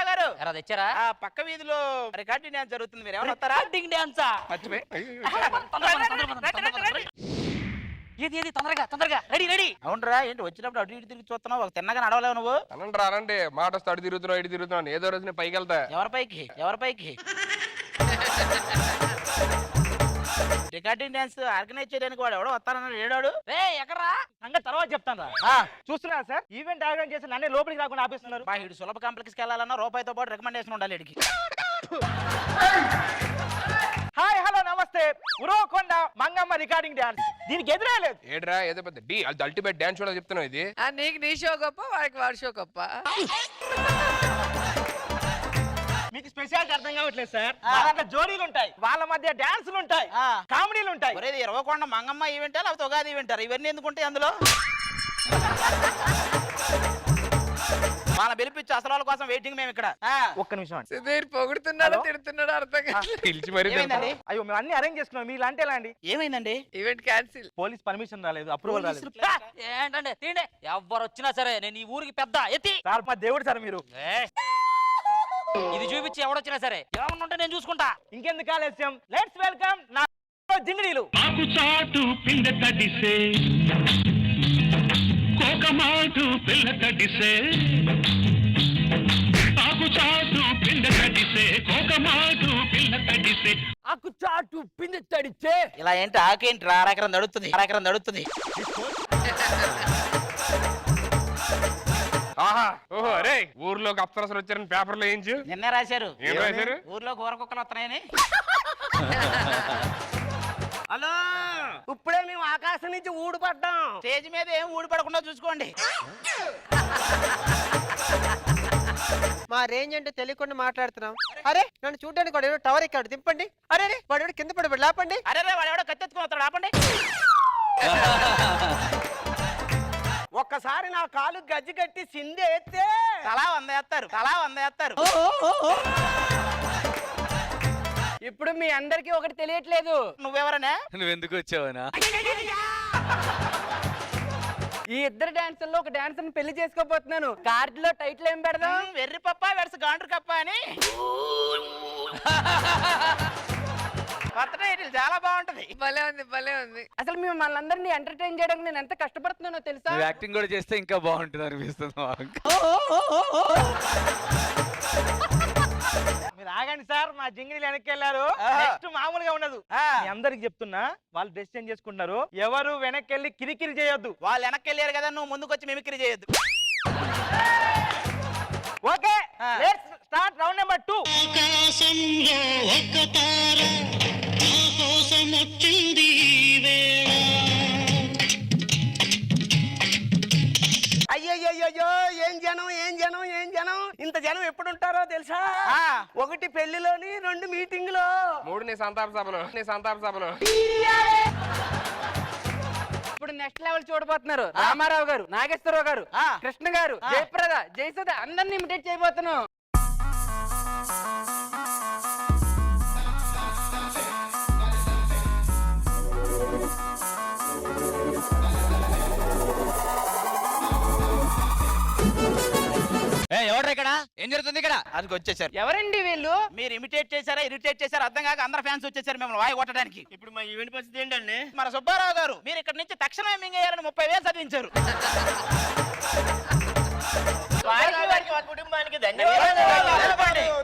గారు ఎలా తెచ్చారా? ఆ పక్క వీధిలో రికార్డింగ్ డాన్స్ జరుగుతుంది. మీరు ఏమైనా వస్తారా? రికార్డింగ్ డాన్సా? మర్చిపోయి ఏది తొందరగా రెడీ. అవునరా, ఏంటి వచ్చినప్పుడు అటు ఇటు తిరిగి చూస్తున్నావు? ఒక తిన్నగా నడవలేవు నువ్వు? అనండి మాట వస్తే అటు తిరుగుతున్నావు. ఏదో రోజు పైకి వెళ్తా. ఎవరి పైకి? రికార్డింగ్ డాన్స్ ఆర్గనైజ్ చేయడానికి వాడు ఎవడో వస్తానన్నాడు. ఏడాడు ఎక్కడరా? సంగతి తర్వాత చెప్తాను. చూస్తున్నా సార్, ఈవెంట్ ఆర్గనైజ్ చేసి నన్నే లోపలికి రాకుండా ఆపేస్తున్నారు. మా ఇడు సులభ కాంప్లెక్స్ కి వెళ్ళాలన్నా రూపాయితో పాటు రికమెండేషన్ ఉండాలి ఇడికి. హాయ్ హలో నమస్తే. Uravakonda Mangamma recording dance. దీనికి ఎదురే లేదు. ఏడ్రా ఏదో పెద్ద డి అల్టిమేట్ డాన్స్ షో చెప్తున్నావు. ఇది నీకు నీ షో గొప్ప, వాడి షో గొప్ప. మీకు స్పెషాలిటీ అర్థం కావట్లేదు సార్. దాంట్లో జోడీలు ఉంటాయి, వాళ్ళ మధ్య డాన్సులు ఉంటాయి, కామెడీలు ఉంటాయి. ఒరేది ఇరవకొండ మంగమ్మ ఈవెంట్ లేకపోతే ఉగాది ఈవెంట్? ఇవన్నీ ఎందుకుంటాయి అందులో? వాళ్ళ పిలిపించి అసలు వాళ్ళ కోసం వెయిటింగ్ మేము ఇక్కడ. ఒక్క నిమిషం. సుధీర్ పొగుడుతున్నాడు తిడుతున్నాడు అర్థం పిలిచి మరి. అయ్యో మేము అన్ని అరేంజ్ చేసుకున్నాం. మీ లాంటి ఎలా అండి? ఏమైందండి? Event cancel. పోలీస్ పర్మిషన్ రాలేదు, అప్రూవల్ రాలేదు. ఏంటండి తీండి. ఎవరు వచ్చినా సరే నేను ఈ ఊరికి పెద్ద ఎత్తి సార్. మా దేవుడు సార్ మీరు. ఇది చూపించి ఎవడొచ్చినా సరే ఏమన్నా ఉంటే నేను చూసుకుంటా. ఇంకెందుకు ఆలస్యం, లెట్స్ వెల్కమ్ నా జింగిడీలు. ఆకు చాటు పిండ తడిసే కోకమాటు పిల్ల తడిసే. ఆకు చాటు పిండ తడిసే కోకమాటు పిల్ల తడిసే. ఆకు చాటు పిండ తడిసే. ఇలా ఏంటి? ఆకేంటి అరెకరం నడుస్తుంది. ఓహో అరే, ఊర్లోకి అప్సరసలు వచ్చారని పేపర్లో వేయించు. నిన్నే రాశారు. ఏం రాశారు? ఊర్లో కూర కుక్కలు వస్తున్నాయని. హలో, ఇప్పుడే మేము ఆకాశం నుంచి ఊడిపడ్డాం. స్టేజ్ మీద ఏం ఊడిపడకుండా చూసుకోండి. మా రేంజ్ అంటే తెలియకుండా మాట్లాడుతున్నాం. అరే నన్ను చూడడానికి వాడు ఎవడో టవర్ ఎక్కాడు, దింపండి. అరే వాడు ఎవడో కింద పడి లేపండి. అరే వాడు ఎవడో కత్తెత్తుకుని వస్తాడు, ఆపండి. ఒక్కసారి నా కాలు గజ్జి కట్టి సిందేస్తే తలా 100 వేస్తారు. ఇప్పుడు మీ అందరికి ఒకటి తెలియట్లేదు. నువ్వెవరనే? నువ్వెందుకు వచ్చావనా? ఈ ఇద్దరు డాన్సర్లో ఒక డాన్సర్ పెళ్లి చేసుకోబోతున్నాను. కార్డులో టైటిల్ ఏం పెడదాం? వెర్రి పప్ప వెర్స్ గాండ్రు కప్ప అని. కొత్త టైటిల్ చాలా బాగుంటది. భలే ఉంది. అసలు మిమ్మల్ని అందరినీ ఎంటర్టైన్ చేయడానికి నేను ఎంత కష్టపడుతున్నానో తెలుసా? నువ్వు యాక్టింగ్ కూడా చేస్తే ఇంకా బాగుంటుంది అనిపిస్తుంది. మీరు ఆగండి సార్, మా జింగిడీలు వెనక్కి వెళ్ళారు. నెక్స్ట్ మామూలుగా ఉండదు. మీ అందరికి చెప్తున్నా, వాళ్ళు డ్రెస్ చేంజ్ చేసుకుంటున్నారు. ఎవరు వెనక్కి వెళ్ళి కిరికిరి చేయొద్దు. వాళ్ళు వెనక్కి వెళ్ళారు కదా, నువ్వు ముందుకు వచ్చి మిమిక్రీ చేయొద్దు. Okay, let's start round number 2. ఆకాశంలో ఒక తార నా కోసం వచ్చింది వేళ. అయ్యయ్యో ఏం జనం జనం ఎప్పుడు ఉంటారో తెలుసా? ఒకటి పెళ్లిలోని, 2 మీటింగ్ లో, 3 నీ సంతాప సభలో. ఇప్పుడు నెక్స్ట్ లెవెల్ చూడబోతున్నారు. రామారావు గారు, నాగేశ్వరరావు గారు, కృష్ణ గారు, జయప్రద, జయసుధ అందరిని ఇమిటేట్ చేయబోతున్నాం. ఎవరు ఇక్కడ? ఏం జరుగుతుంది ఇక్కడ? అది వచ్చేసారు. ఎవరండి వీళ్ళు? మీరు ఇమిటేట్ చేశారా, ఇరిటేట్ చేశారా అర్థం కాక అందరు ఫ్యాన్స్ వచ్చేసారు మిమ్మల్ని వాయి కొట్టడానికి. ఇప్పుడు మా ఈవెంట్ పరిస్థితి ఏంటండి? మన సుబ్బారావు గారు మీరు ఇక్కడ నుంచి తక్షణమే మింగేయాలని 30,000 చదివించారు. కుటుంబానికి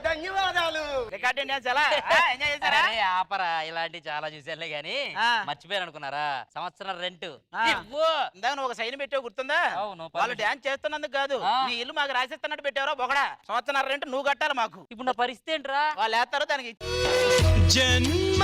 ధన్యవాదాలు. రికార్డింగ్ డాన్స్ ఎలా ఎంజాయ్ చేశారా? అరే ఆపరా, ఇలాంటి చాలా చూసానులే గానీ మర్చిపోయారు అనుకున్నారా? సంవత్సరం రెంట్ ఇందాక నువ్వు ఒక సైన్ పెట్టావు గుర్తుందా? వాళ్ళు డాన్స్ చేస్తున్నందుకు కాదు, నీ ఇల్లు మాకు రాసిస్తున్నట్టు పెట్టావరా బొగడా. సంవత్సరం రెంట్ నువ్వు కట్టాలి మాకు. ఇప్పుడు నా పరిస్థితి ఏంట్రా? వాళ్ళు వేస్తారు దానికి. జన్మ